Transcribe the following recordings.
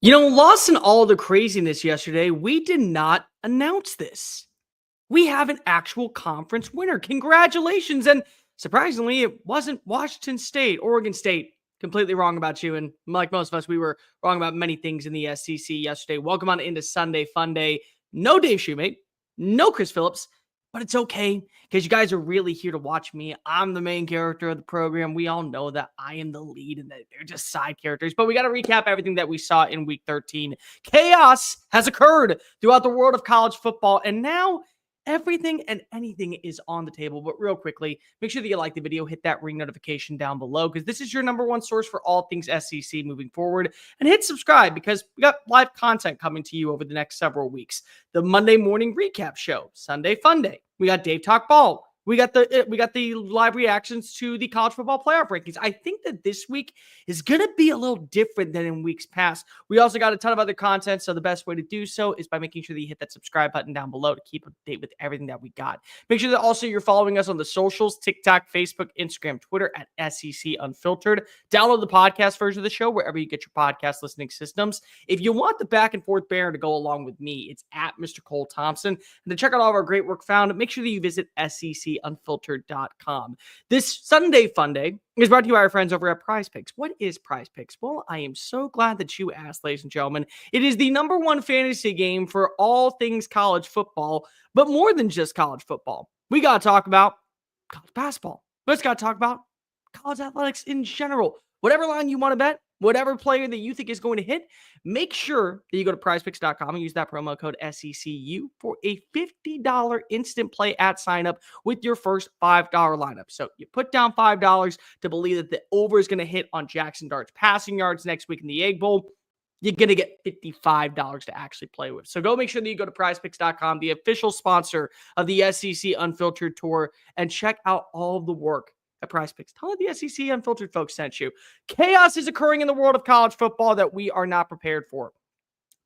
Lost in all the craziness yesterday, we did not announce this. We have an actual conference winner. Congratulations. And surprisingly, it wasn't Washington State, Oregon State. Completely wrong about you. And like most of us, we were wrong about many things in the SEC yesterday. Welcome on into Sunday FUNDAY. No Dave Shoemate, no Chris Phillips, but it's okay because you guys are really here to watch me. I'm the main character of the program. We all know that I am the lead and that they're just side characters, but we got to recap everything that we saw in week 13. Chaos has occurred throughout the world of college football, and now everything and anything is on the table. But real quickly, make sure that you like the video, hit that ring notification down below because this is your number one source for all things SEC moving forward. And hit subscribe because we got live content coming to you over the next several weeks. The Monday morning recap show, Sunday FUNDAY. We got Dave Talk Ball. We got the live reactions to the college football playoff rankings. I think that this week is going to be a little different than in weeks past. We also got a ton of other content, so the best way to do so is by making sure that you hit that subscribe button down below to keep up to date with everything that we got. Make sure that also you're following us on the socials, TikTok, Facebook, Instagram, Twitter at SEC Unfiltered. Download the podcast version of the show wherever you get your podcast listening systems. If you want the back and forth banner to go along with me, it's at Mr. Cole Thompson. And to check out all of our great work found, make sure that you visit SECUnfiltered.com. This Sunday FUNDAY is brought to you by our friends over at Prize Picks. What is Prize Picks? Well, I am so glad that you asked, ladies and gentlemen. It is the number one fantasy game for all things college football, but more than just college football. We got to talk about college basketball. Let's got to talk about college athletics in general. Whatever line you want to bet, whatever player that you think is going to hit, make sure that you go to prizepicks.com and use that promo code SECU for a $50 instant play at sign up with your first $5 lineup. So you put down $5 to believe that the over is going to hit on Jackson Dart's passing yards next week in the Egg Bowl. You're going to get $55 to actually play with. So go make sure that you go to prizepicks.com, the official sponsor of the SEC Unfiltered Tour, and check out all of the work at Prize Picks. Tell the SEC Unfiltered folks sent you. Chaos is occurring in the world of college football that we are not prepared for.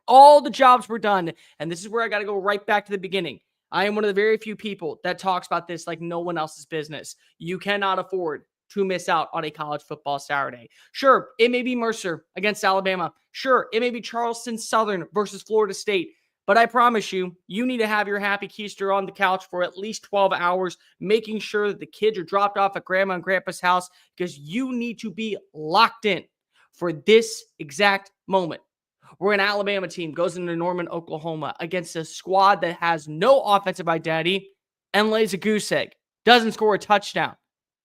All the jobs were done, and this is where I got to go right back to the beginning. I am one of the very few people that talks about this like no one else's business. You cannot afford to miss out on a college football Saturday. Sure, it may be Mercer against Alabama. Sure, it may be Charleston Southern versus Florida State. But I promise you, you need to have your happy keister on the couch for at least 12 hours, making sure that the kids are dropped off at grandma and grandpa's house because you need to be locked in for this exact moment. Where an Alabama team goes into Norman, Oklahoma against a squad that has no offensive identity and lays a goose egg, doesn't score a touchdown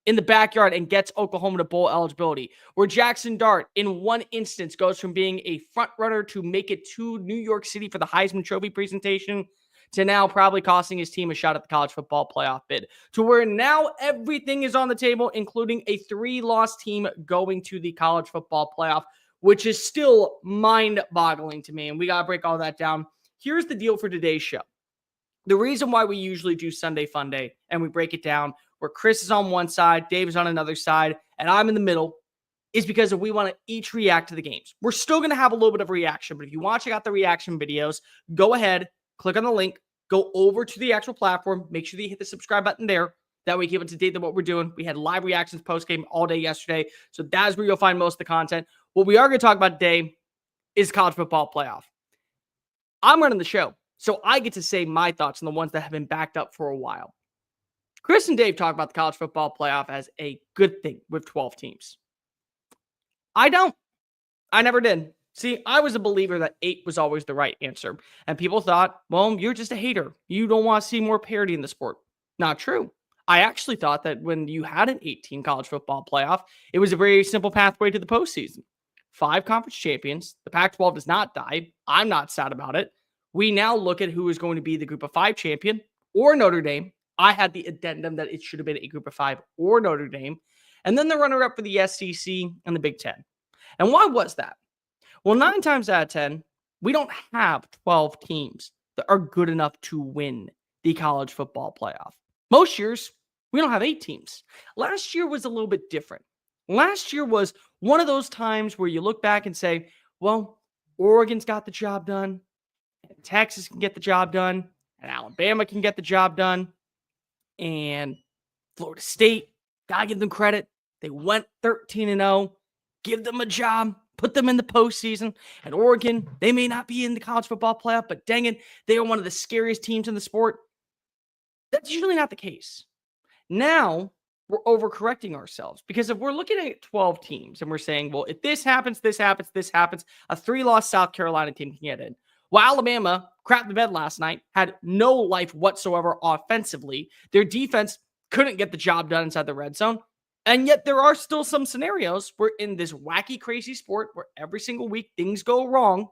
in the backyard and gets Oklahoma to bowl eligibility, where Jackson Dart in one instance goes from being a front runner to make it to New York City for the Heisman Trophy presentation to now probably costing his team a shot at the college football playoff bid, to where now everything is on the table, including a 3-loss team going to the college football playoff, which is still mind-boggling to me. And we got to break all that down. Here's the deal for today's show. The reason why we usually do Sunday FUNDAY and we break it down where Chris is on one side, Dave is on another side, and I'm in the middle, is because we want to each react to the games. We're still going to have a little bit of reaction, but if you want to check out the reaction videos, go ahead, click on the link, go over to the actual platform, make sure that you hit the subscribe button there. That way you keep up to date with what we're doing. We had live reactions post-game all day yesterday, so that's where you'll find most of the content. What we are going to talk about today is college football playoff. I'm running the show, so I get to say my thoughts on the ones that have been backed up for a while. Chris and Dave talk about the college football playoff as a good thing with 12 teams. I don't. I never did. See, I was a believer that 8 was always the right answer. And people thought, well, you're just a hater. You don't want to see more parity in the sport. Not true. I actually thought that when you had an 18 college football playoff, it was a very simple pathway to the postseason. 5 conference champions. The Pac-12 does not die. I'm not sad about it. We now look at who is going to be the group of 5 champion or Notre Dame. I had the addendum that it should have been a group of 5 or Notre Dame. And then the runner-up for the SEC and the Big Ten. And why was that? Well, 9 times out of 10, we don't have 12 teams that are good enough to win the college football playoff. Most years, we don't have 8 teams. Last year was a little bit different. Last year was one of those times where you look back and say, well, Oregon's got the job done, and Texas can get the job done, and Alabama can get the job done. And Florida State, gotta give them credit. They went 13-0. Give them a job. put them in the postseason. And Oregon, they may not be in the college football playoff, but dang it, they are one of the scariest teams in the sport. That's usually not the case. Now, we're overcorrecting ourselves because if we're looking at 12 teams and we're saying, well, if this happens, this happens, this happens, a 3-loss South Carolina team can get in. Well, Alabama crapped the bed last night, had no life whatsoever offensively. Their defense couldn't get the job done inside the red zone. And yet there are still some scenarios where in this wacky, crazy sport where every single week things go wrong,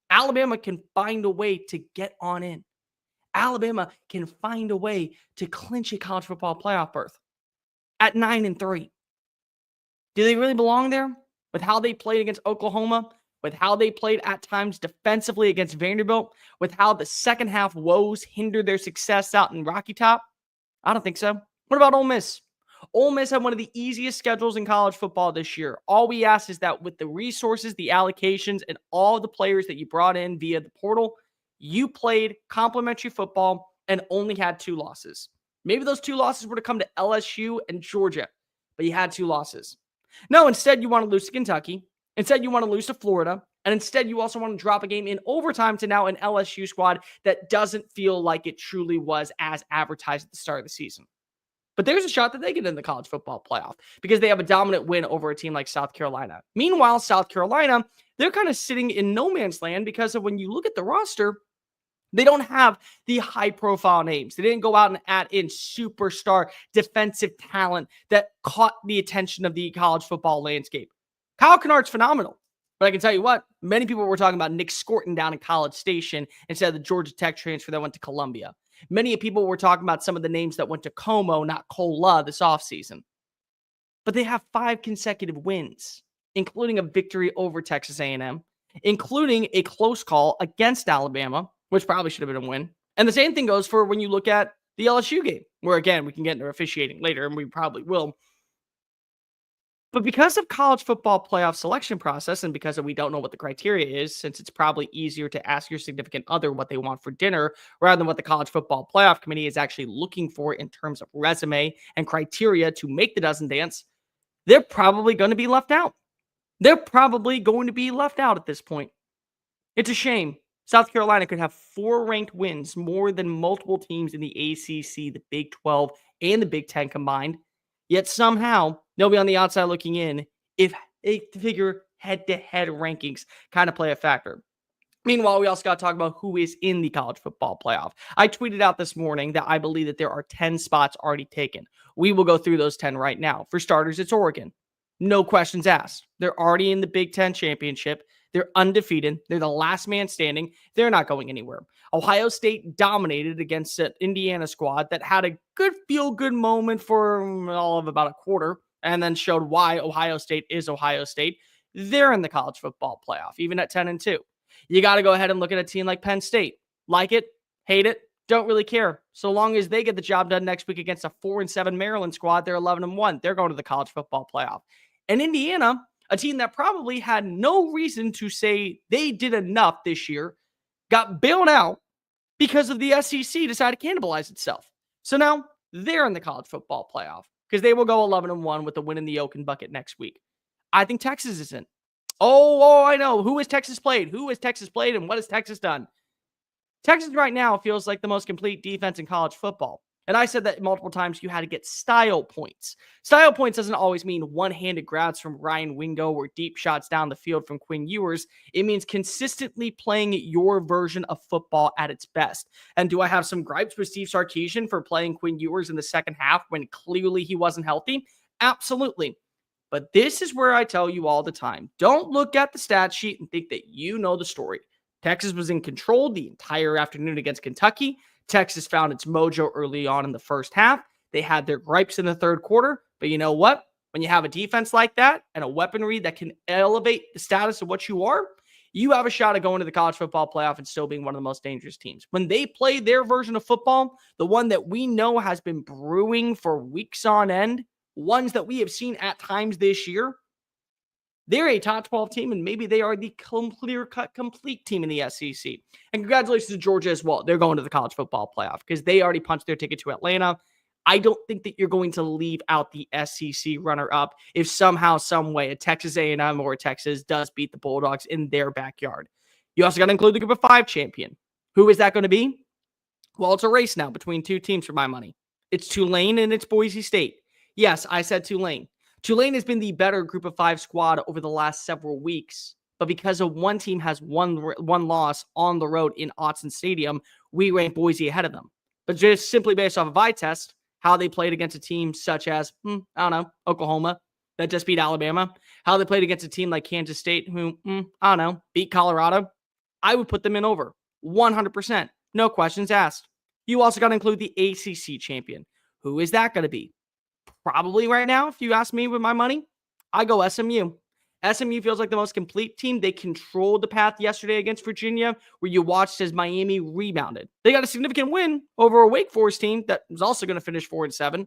Alabama can find a way to get on in. Alabama can find a way to clinch a college football playoff berth at 9-3. Do they really belong there? With how they played against Oklahoma, with how they played at times defensively against Vanderbilt, with how the second half woes hindered their success out in Rocky Top? I don't think so. What about Ole Miss? Ole Miss had one of the easiest schedules in college football this year. All we ask is that with the resources, the allocations, and all the players that you brought in via the portal, you played complimentary football and only had 2 losses. Maybe those 2 losses were to come to LSU and Georgia, but you had 2 losses. No, instead you want to lose to Kentucky. Instead you want to lose to Florida. And instead you also want to drop a game in overtime to now an LSU squad that doesn't feel like it truly was as advertised at the start of the season. But there's a shot that they get in the college football playoff because they have a dominant win over a team like South Carolina. Meanwhile, South Carolina, they're kind of sitting in no man's land because of when you look at the roster, they don't have the high-profile names. They didn't go out and add in superstar defensive talent that caught the attention of the college football landscape. Kyle Kennard's phenomenal. But I can tell you what, many people were talking about Nick Scorton down in College Station instead of the Georgia Tech transfer that went to Columbia. Many people were talking about some of the names that went to Como, not Cola, this offseason. But they have 5 consecutive wins, including a victory over Texas A&M, including a close call against Alabama, which probably should have been a win. And the same thing goes for when you look at the LSU game, where, again, we can get into officiating later, and we probably will. But because of college football playoff selection process and because we don't know what the criteria is, since it's probably easier to ask your significant other what they want for dinner rather than what the college football playoff committee is actually looking for in terms of resume and criteria to make the dozen dance, they're probably going to be left out. They're probably going to be left out at this point. It's a shame. South Carolina could have 4 ranked wins, more than multiple teams in the ACC, the Big 12, and the Big 10 combined. Yet somehow, they'll be on the outside looking in if they figure head-to-head rankings kind of play a factor. Meanwhile, we also got to talk about who is in the college football playoff. I tweeted out this morning that I believe that there are 10 spots already taken. We will go through those 10 right now. For starters, it's Oregon. No questions asked. They're already in the Big 10 championship. They're undefeated. They're the last man standing. They're not going anywhere. Ohio State dominated against an Indiana squad that had a good feel-good moment for all of about a quarter and then showed why Ohio State is Ohio State. They're in the college football playoff, even at 10-2. You got to go ahead and look at a team like Penn State. Like it, hate it, don't really care. So long as they get the job done next week against a 4-7 Maryland squad, they're 11-1. They're going to the college football playoff. And Indiana, a team that probably had no reason to say they did enough this year, got bailed out because of the SEC decided to cannibalize itself. So now they're in the college football playoff because they will go 11-1 with a win in the Oaken bucket next week. I think Texas isn't. Oh, I know. Who has Texas played? Who has Texas played and what has Texas done? Texas right now feels like the most complete defense in college football. And I said that multiple times, you had to get style points. Style points doesn't always mean one-handed grabs from Ryan Wingo or deep shots down the field from Quinn Ewers. It means consistently playing your version of football at its best. And do I have some gripes with Steve Sarkisian for playing Quinn Ewers in the second half when clearly he wasn't healthy? Absolutely. But this is where I tell you all the time, don't look at the stat sheet and think that you know the story. Texas was in control the entire afternoon against Kentucky. Texas found its mojo early on in the first half. They had their gripes in the third quarter. But you know what? When you have a defense like that and a weaponry that can elevate the status of what you are, you have a shot at going to the college football playoff and still being one of the most dangerous teams. When they play their version of football, the one that we know has been brewing for weeks on end, ones that we have seen at times this year, they're a top 12 team, and maybe they are the clear-cut complete team in the SEC. And congratulations to Georgia as well. They're going to the college football playoff because they already punched their ticket to Atlanta. I don't think that you're going to leave out the SEC runner-up if somehow, some way, a Texas A&M or a Texas does beat the Bulldogs in their backyard. You also got to include the Group of 5 champion. Who is that going to be? Well, it's a race now between two teams for my money. It's Tulane and it's Boise State. Yes, I said Tulane. Tulane has been the better Group of 5 squad over the last several weeks. But because of one team has one loss on the road in Autzen Stadium, we rank Boise ahead of them. But just simply based off of eye test, how they played against a team such as, I don't know, Oklahoma, that just beat Alabama, how they played against a team like Kansas State, who, I don't know, beat Colorado, I would put them in over 100%. No questions asked. You also got to include the ACC champion. Who is that going to be? Probably right now, if you ask me with my money, I go SMU. SMU feels like the most complete team. They controlled the path yesterday against Virginia, where you watched as Miami rebounded. They got a significant win over a Wake Forest team that was also going to finish 4-7.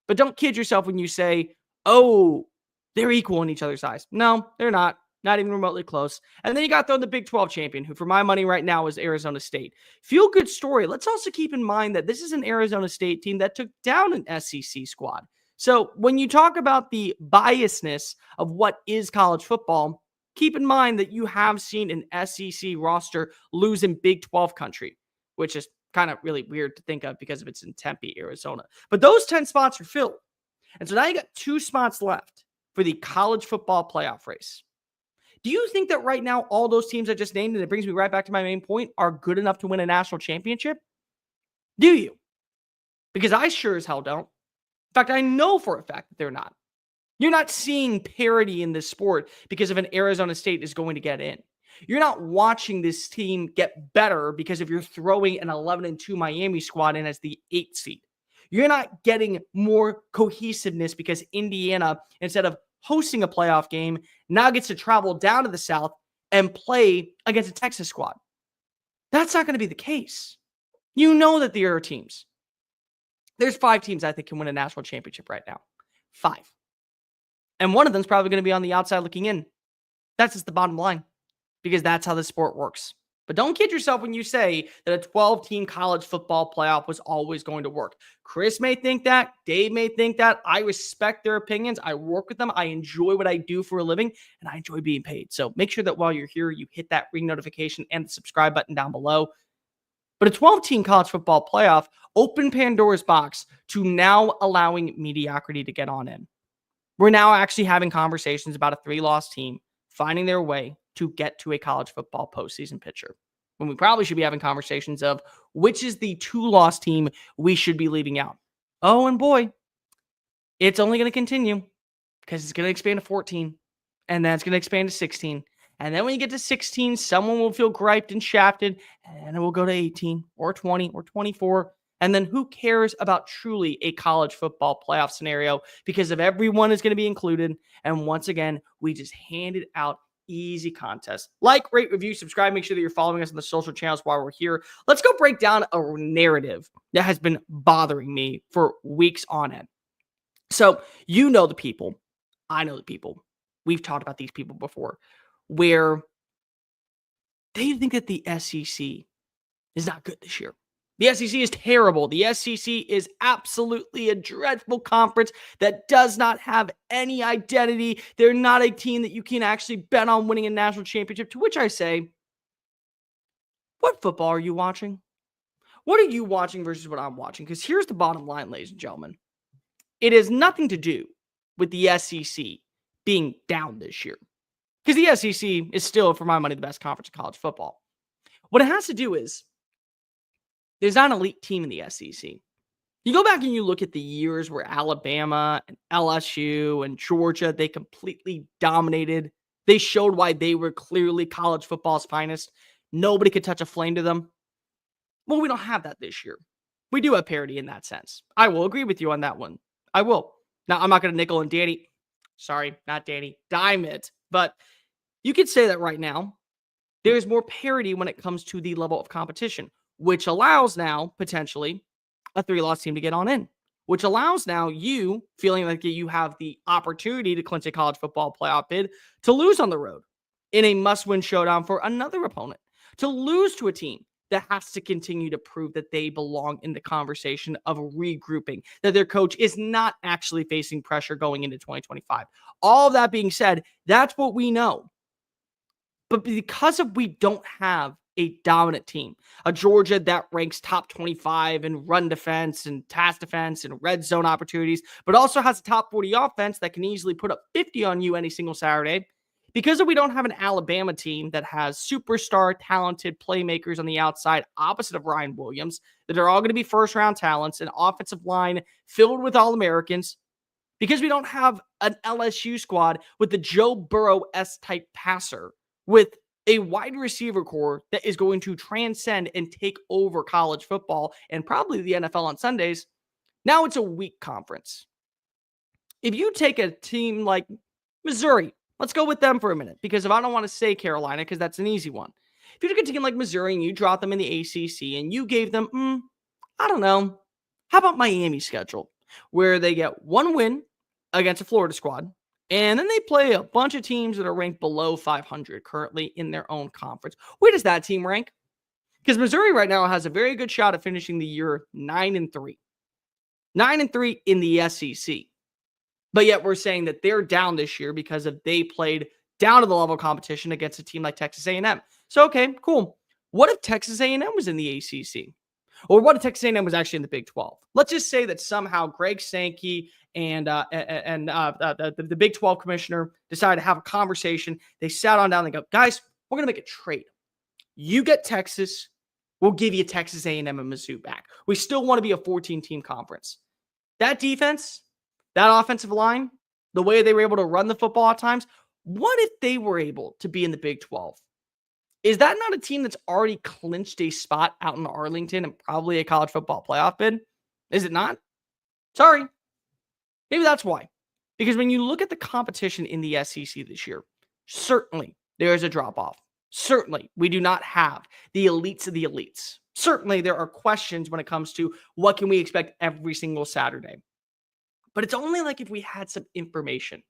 But don't kid yourself when you say, oh, they're equal in each other's eyes. No, they're not. Not even remotely close. And then you got the Big 12 champion, who for my money right now is Arizona State. Feel good story. Let's also keep in mind that this is an Arizona State team that took down an SEC squad. So when you talk about the biasness of what is college football, keep in mind that you have seen an SEC roster lose in Big 12 country, which is kind of really weird to think of because of it's in Tempe, Arizona. But those 10 spots are filled. And so now you got 2 spots left for the college football playoff race. Do you think that right now all those teams I just named, and it brings me right back to my main point, are good enough to win a national championship? Do you? Because I sure as hell don't. In fact, I know for a fact that they're not. You're not seeing parity in this sport because of an Arizona State is going to get in. You're not watching this team get better because if you're throwing an 11-2 Miami squad in as the 8th seed. You're not getting more cohesiveness because Indiana, instead of hosting a playoff game, now gets to travel down to the South and play against a Texas squad. That's not going to be the case. You know that there are teams. There's 5 teams I think can win a national championship right now. 5. And one of them is probably going to be on the outside looking in. That's just the bottom line because that's how the sport works. But don't kid yourself when you say that a 12-team college football playoff was always going to work. Chris may think that. Dave may think that. I respect their opinions. I work with them. I enjoy what I do for a living, and I enjoy being paid. So make sure that while you're here, you hit that ring notification and the subscribe button down below. But a 12-team college football playoff opened Pandora's box to now allowing mediocrity to get on in. We're now actually having conversations about a 3-loss team finding their way to get to a college football postseason picture. When we probably should be having conversations of which is the 2-loss team we should be leaving out. Oh, and boy, it's only going to continue because it's going to expand to 14, and then it's going to expand to 16. And then when you get to 16, someone will feel griped and shafted, and it will go to 18 or 20 or 24. And then who cares about truly a college football playoff scenario because of everyone is going to be included. And once again, we just handed out easy contest. Like, rate, review, subscribe. Make sure that you're following us on the social channels while we're here. Let's go break down a narrative that has been bothering me for weeks on end. So you know the people. I know the people. We've talked about these people before where they think that the SEC is not good this year. The SEC is terrible. The SEC is absolutely a dreadful conference that does not have any identity. They're not a team that you can actually bet on winning a national championship, to which I say, what football are you watching? What are you watching versus what I'm watching? Because here's the bottom line, ladies and gentlemen. It has nothing to do with the SEC being down this year. Because the SEC is still, for my money, the best conference in college football. What it has to do is, there's not an elite team in the SEC. You go back and you look at the years where Alabama and LSU and Georgia, they completely dominated. They showed why they were clearly college football's finest. Nobody could touch a flame to them. Well, we don't have that this year. We do have parity in that sense. I will agree with you on that one. I will. Now, I'm not going to nickel and Danny. Sorry, not Danny. Dime it. But you could say that right now, there's more parity when it comes to the level of competition, which allows now, potentially, a 3-loss team to get on in, which allows now you, feeling like you have the opportunity to clinch a college football playoff bid, to lose on the road in a must-win showdown for another opponent, to lose to a team that has to continue to prove that they belong in the conversation of regrouping, that their coach is not actually facing pressure going into 2025. All of that being said, that's what we know. But because of we don't have a dominant team, a Georgia that ranks top 25 in run defense and pass defense and red zone opportunities, but also has a top 40 offense that can easily put up 50 on you any single Saturday, because we don't have an Alabama team that has superstar talented playmakers on the outside opposite of Ryan Williams, that are all going to be first round talents, an offensive line filled with All-Americans, because we don't have an LSU squad with the Joe Burrow-esque type passer, with a wide receiver core that is going to transcend and take over college football and probably the NFL on Sundays. Now it's a weak conference. If you take a team like Missouri, let's go with them for a minute, because if I don't want to say Carolina, because that's an easy one. If you took a team like Missouri and you dropped them in the ACC and you gave them, I don't know, how about Miami's schedule, where they get one win against a Florida squad, and then they play a bunch of teams that are ranked below 500 currently in their own conference. Where does that team rank? Because Missouri right now has a very good shot of finishing the year 9-3. 9-3 in the SEC. But yet we're saying that they're down this year because they played down to the level of competition against a team like Texas A&M. So, okay, cool. What if Texas A&M was in the ACC? Or what if Texas A&M was actually in the Big 12? Let's just say that somehow Greg Sankey and the Big 12 commissioner decided to have a conversation. They sat on down and they go, guys, we're going to make a trade. You get Texas. We'll give you Texas A&M and Mizzou back. We still want to be a 14-team conference. That defense, that offensive line, the way they were able to run the football at times, what if they were able to be in the Big 12? Is that not a team that's already clinched a spot out in Arlington and probably a college football playoff bid? Is it not? Sorry. Maybe that's why. Because when you look at the competition in the SEC this year, certainly there is a drop-off. Certainly, we do not have the elites of the elites. Certainly, there are questions when it comes to what can we expect every single Saturday. But it's only like if we had some information.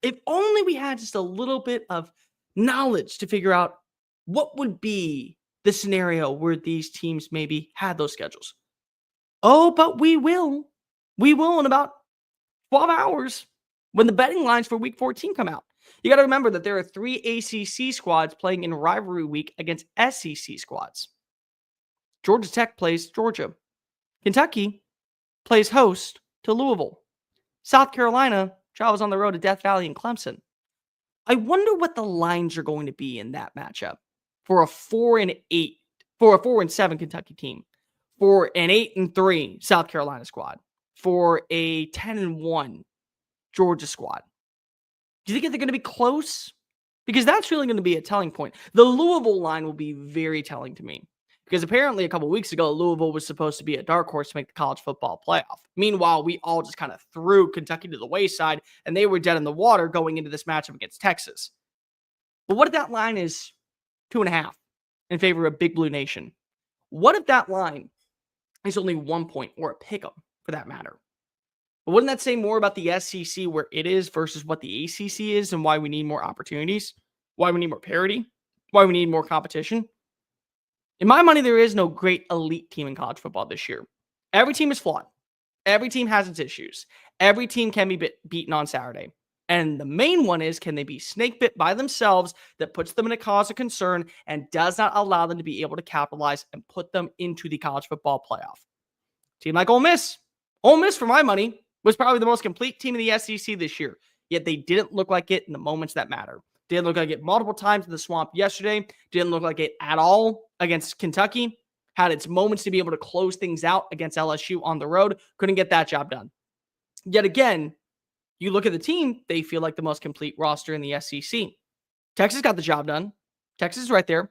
If only we had just a little bit of knowledge to figure out what would be the scenario where these teams maybe had those schedules. Oh, but we will. We will in about 12 hours when the betting lines for Week 14 come out. You got to remember that there are 3 ACC squads playing in rivalry week against SEC squads. Georgia Tech plays Georgia. Kentucky plays host to Louisville. South Carolina travels on the road to Death Valley and Clemson. I wonder what the lines are going to be in that matchup for a 4-8, for a 4-7 Kentucky team, for an 8-3 South Carolina squad, for a 10-1 Georgia squad. Do you think they're going to be close? Because that's really going to be a telling point. The Louisville line will be very telling to me. Because apparently a couple weeks ago, Louisville was supposed to be a dark horse to make the college football playoff. Meanwhile, we all just kind of threw Kentucky to the wayside, and they were dead in the water going into this matchup against Texas. But what if that line is 2.5 in favor of Big Blue Nation? What if that line is only 1 point, or a pick-up for that matter? But wouldn't that say more about the SEC where it is versus what the ACC is, and why we need more opportunities, why we need more parity, why we need more competition? In my money, there is no great elite team in college football this year. Every team is flawed. Every team has its issues. Every team can be beaten on Saturday. And the main one is, can they be snake bit by themselves that puts them in a cause of concern and does not allow them to be able to capitalize and put them into the college football playoff? Team like Ole Miss. Ole Miss, for my money, was probably the most complete team in the SEC this year. Yet they didn't look like it in the moments that matter. Didn't look like it multiple times in the swamp yesterday. Didn't look like it at all against Kentucky. Had its moments to be able to close things out against LSU on the road. Couldn't get that job done. Yet again, you look at the team, they feel like the most complete roster in the SEC. Texas got the job done. Texas is right there.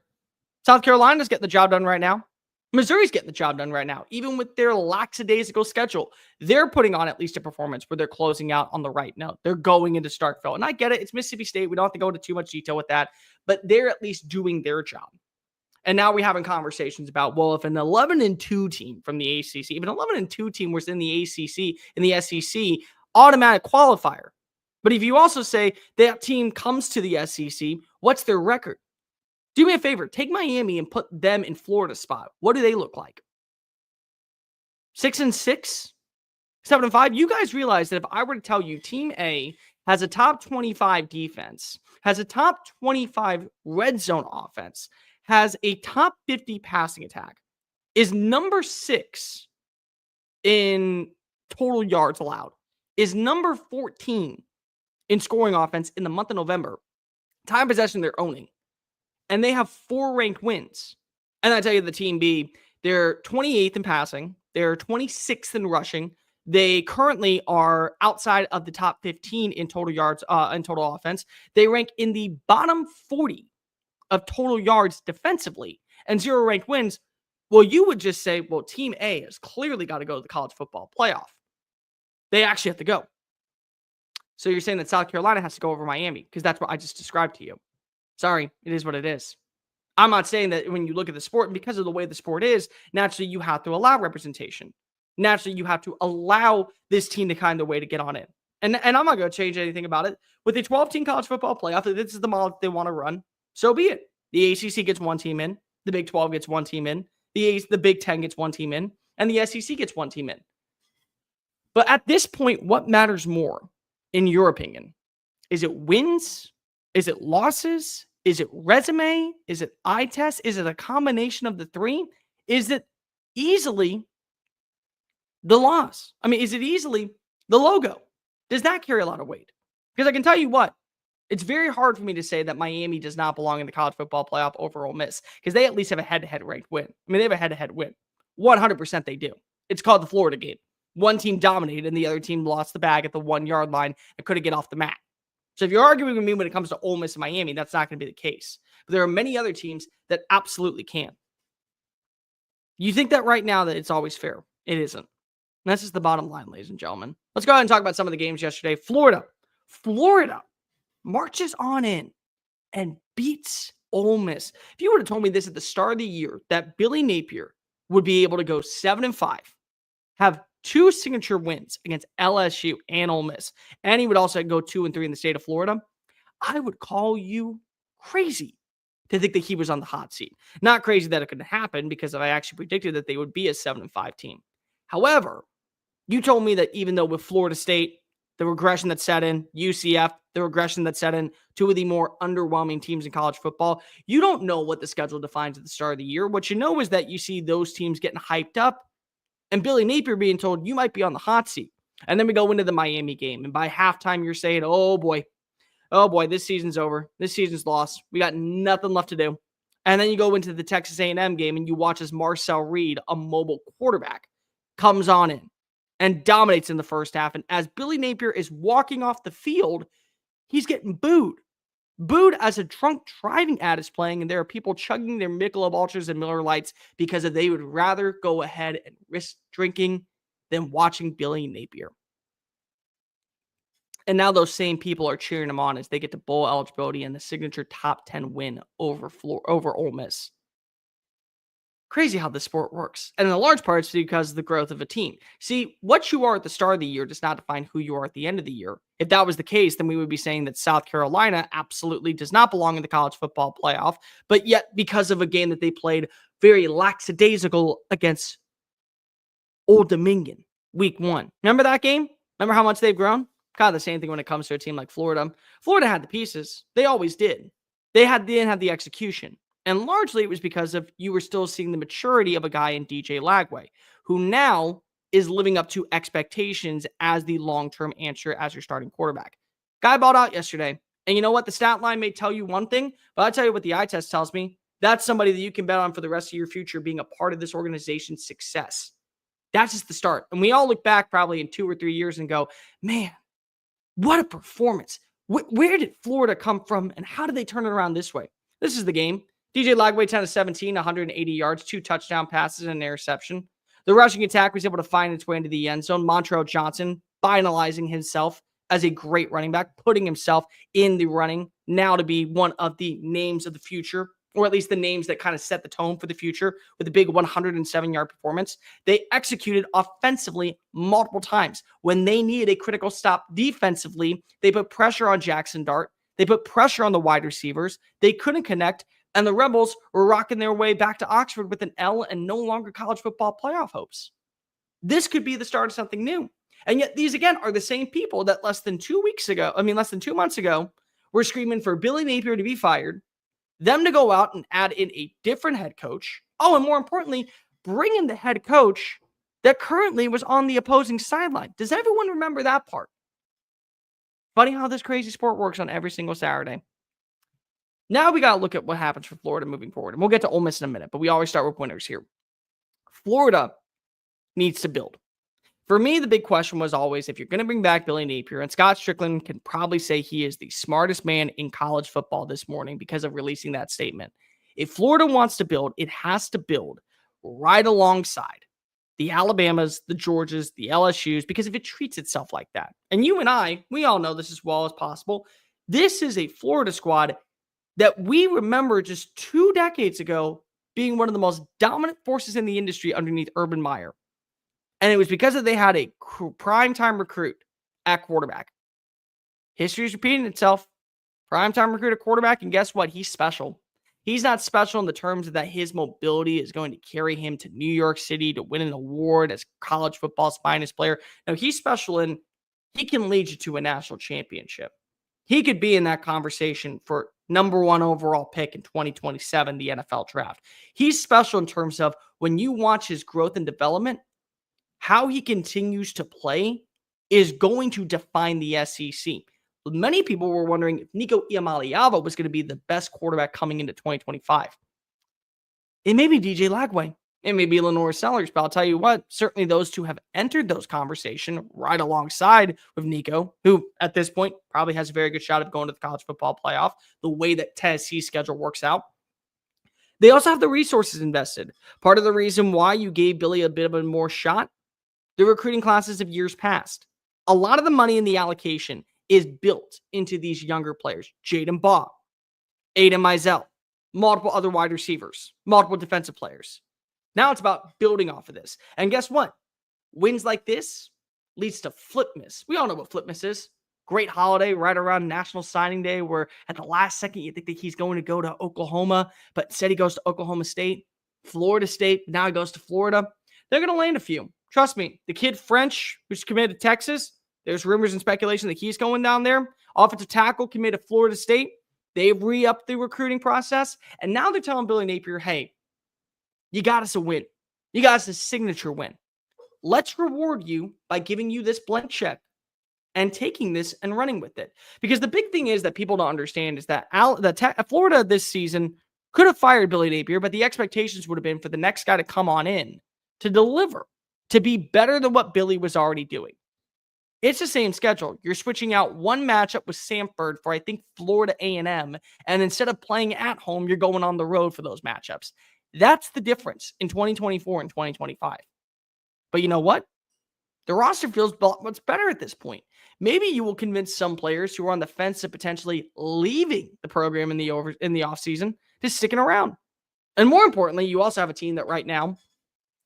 South Carolina's getting the job done right now. Missouri's getting the job done right now. Even with their lackadaisical schedule, they're putting on at least a performance where they're closing out on the right note. They're going into Starkville. And I get it. It's Mississippi State. We don't have to go into too much detail with that. But they're at least doing their job. And now we're having conversations about, well, if an 11-2 team from the ACC, if an 11-2 team was in the ACC, in the SEC, automatic qualifier. But if you also say that team comes to the SEC, what's their record? Do me a favor. Take Miami and put them in Florida's spot. What do they look like? 6-6? 7-5? You guys realize that if I were to tell you Team A has a top 25 defense, has a top 25 red zone offense, has a top 50 passing attack, is number 6 in total yards allowed, is number 14 in scoring offense in the month of November, time possession they're owning, and they have 4 ranked wins. And I tell you, the Team B, they're 28th in passing, they're 26th in rushing. They currently are outside of the top 15 in total yards, in total offense. They rank in the bottom 40 of total yards defensively and 0 ranked wins. Well, you would just say, well, Team A has clearly got to go to the college football playoff. They actually have to go. So you're saying that South Carolina has to go over Miami because that's what I just described to you. Sorry, it is what it is. I'm not saying that when you look at the sport, and because of the way the sport is, naturally you have to allow representation. Naturally, you have to allow this team to kind of way to get on in. And I'm not going to change anything about it. With a 12-team college football playoff, if this is the model they want to run, so be it. The ACC gets 1 team in. The Big 12 gets 1 team in. The Big 10 gets 1 team in. And the SEC gets 1 team in. But at this point, what matters more, in your opinion? Is it wins? Is it losses? Is it resume? Is it eye test? Is it a combination of the 3? Is it easily the loss? I mean, is it easily the logo? Does that carry a lot of weight? Because I can tell you what, it's very hard for me to say that Miami does not belong in the college football playoff over Ole Miss because they at least have a head-to-head ranked win. I mean, they have a head-to-head win. 100% they do. It's called the Florida game. One team dominated and the other team lost the bag at the 1-yard line and couldn't get off the mat. So if you're arguing with me when it comes to Ole Miss and Miami, that's not going to be the case. But there are many other teams that absolutely can. You think that right now that it's always fair. It isn't. And that's just the bottom line, ladies and gentlemen. Let's go ahead and talk about some of the games yesterday. Florida marches on in and beats Ole Miss. If you would have told me this at the start of the year, that Billy Napier would be able to go 7-5, have 2 signature wins against LSU and Ole Miss, and he would also go 2-3 in the state of Florida, I would call you crazy to think that he was on the hot seat. Not crazy that it could happen because I actually predicted that they would be a 7-5 team. However, you told me that even though with Florida State, the regression that set in, UCF, the regression that set in, 2 of the more underwhelming teams in college football, you don't know what the schedule defines at the start of the year. What you know is that you see those teams getting hyped up and Billy Napier being told you might be on the hot seat. And then we go into the Miami game. And by halftime, you're saying, oh boy, this season's over. This season's lost. We got nothing left to do. And then you go into the Texas A&M game and you watch as Marcel Reed, a mobile quarterback, comes on in and dominates in the first half. And as Billy Napier is walking off the field, he's getting booed. Booed as a drunk driving ad is playing, and there are people chugging their Michelob Ultras and Miller Lights because they would rather go ahead and risk drinking than watching Billy Napier. And now those same people are cheering him on as they get to bowl eligibility and the signature top 10 win over Ole Miss. Crazy how the sport works. And in a large part, it's because of the growth of a team. See, what you are at the start of the year does not define who you are at the end of the year. If that was the case, then we would be saying that South Carolina absolutely does not belong in the college football playoff. But yet, because of a game that they played very lackadaisical against Old Dominion, week 1. Remember that game? Remember how much they've grown? Kind of the same thing when it comes to a team like Florida. Florida had the pieces. They always did. They didn't have the execution. And largely it was because of you were still seeing the maturity of a guy in DJ Lagway, who now is living up to expectations as the long-term answer as your starting quarterback. Guy balled out yesterday. And you know what? The stat line may tell you one thing, but I'll tell you what the eye test tells me. That's somebody that you can bet on for the rest of your future being a part of this organization's success. That's just the start. And we all look back probably in 2 or 3 years and go, man, what a performance. Where did Florida come from and how did they turn it around this way? This is the game. DJ Lagway, 10 of 17, 180 yards, 2 touchdown passes, and an interception. The rushing attack was able to find its way into the end zone. Montrell Johnson finalizing himself as a great running back, putting himself in the running now to be one of the names of the future, or at least the names that kind of set the tone for the future with a big 107-yard performance. They executed offensively multiple times. When they needed a critical stop defensively, they put pressure on Jackson Dart. They put pressure on the wide receivers. They couldn't connect. And the Rebels were rocking their way back to Oxford with an L and no longer college football playoff hopes. This could be the start of something new. And yet these, again, are the same people that less than 2 months ago, were screaming for Billy Napier to be fired, them to go out and add in a different head coach. Oh, and more importantly, bring in the head coach that currently was on the opposing sideline. Does everyone remember that part? Funny how this crazy sport works on every single Saturday. Now we got to look at what happens for Florida moving forward. And we'll get to Ole Miss in a minute, but we always start with winners here. Florida needs to build. For me, the big question was always, if you're going to bring back Billy Napier, and Scott Strickland can probably say he is the smartest man in college football this morning because of releasing that statement. If Florida wants to build, it has to build right alongside the Alabamas, the Georgias, the LSUs, because if it treats itself like that, and you and I, we all know this as well as possible, this is a Florida squad that we remember just 2 decades ago being one of the most dominant forces in the industry underneath Urban Meyer. And it was because they had a primetime recruit at quarterback. History is repeating itself. Primetime recruit at quarterback, and guess what? He's special. He's not special in the terms of that his mobility is going to carry him to New York City to win an award as college football's finest player. No, he's special in he can lead you to a national championship. He could be in that conversation for number 1 overall pick in 2027, the NFL draft. He's special in terms of when you watch his growth and development, how he continues to play is going to define the SEC. Many people were wondering if Nico Iamaleava was going to be the best quarterback coming into 2025. It may be DJ Lagway. It may be Lenore Sellers, but I'll tell you what, certainly those two have entered those conversation right alongside with Nico, who at this point probably has a very good shot of going to the college football playoff, the way that Tennessee's schedule works out. They also have the resources invested. Part of the reason why you gave Billy a bit of a more shot, the recruiting classes of years past. A lot of the money in the allocation is built into these younger players. Jaden Baugh, Aiden Mizell, multiple other wide receivers, multiple defensive players. Now it's about building off of this. And guess what? Wins like this leads to Flipmas. We all know what Flipmas is. Great holiday right around National Signing Day where at the last second you think that he's going to go to Oklahoma, but instead he goes to Oklahoma State, Florida State. Now he goes to Florida. They're going to land a few. Trust me, the kid French who's committed to Texas, there's rumors and speculation that he's going down there. Offensive tackle committed to Florida State. They've re-upped the recruiting process. And now they're telling Billy Napier, hey, you got us a win. You got us a signature win. Let's reward you by giving you this blank check and taking this and running with it. Because the big thing is that people don't understand is that Florida this season could have fired Billy Napier, but the expectations would have been for the next guy to come on in to deliver, to be better than what Billy was already doing. It's the same schedule. You're switching out one matchup with Samford for, I think, Florida A&M, and instead of playing at home, you're going on the road for those matchups. That's the difference in 2024 and 2025. But you know what? The roster feels much better at this point. Maybe you will convince some players who are on the fence of potentially leaving the program in the offseason to sticking around. And more importantly, you also have a team that right now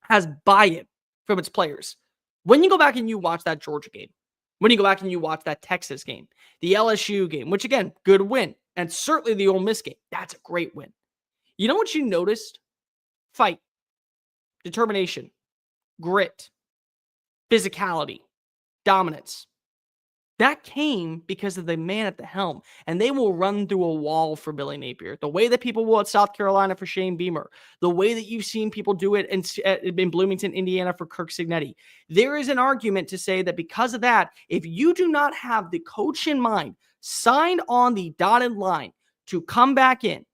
has buy-in from its players. When you go back and you watch that Georgia game, when you go back and you watch that Texas game, the LSU game, which again, good win, and certainly the Ole Miss game, that's a great win. You know what you noticed? Fight, determination, grit, physicality, dominance. That came because of the man at the helm, and they will run through a wall for Billy Napier. The way that people will at South Carolina for Shane Beamer, the way that you've seen people do it in Bloomington, Indiana for Kirk Cignetti. There is an argument to say that because of that, if you do not have the coach in mind, signed on the dotted line to come back in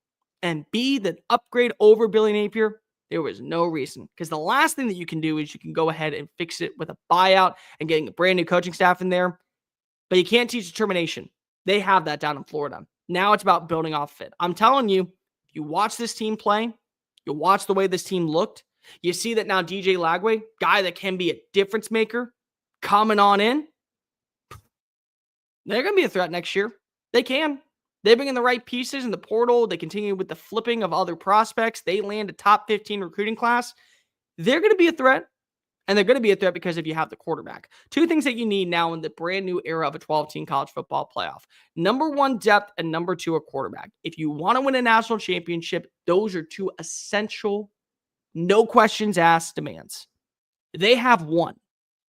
and be the upgrade over Billy Napier, there was no reason. Because the last thing that you can do is you can go ahead and fix it with a buyout and getting a brand new coaching staff in there. But you can't teach determination. They have that down in Florida. Now it's about building off of it. I'm telling you, if you watch this team play, you watch the way this team looked, you see that now DJ Lagway, guy that can be a difference maker, coming on in, they're going to be a threat next year. They can. They bring in the right pieces in the portal. They continue with the flipping of other prospects. They land a top 15 recruiting class. They're going to be a threat. And they're going to be a threat because if you have the quarterback. Two things that you need now in the brand new era of a 12-team college football playoff. Number one, depth, and number two, a quarterback. If you want to win a national championship, those are two essential, no questions asked demands. They have one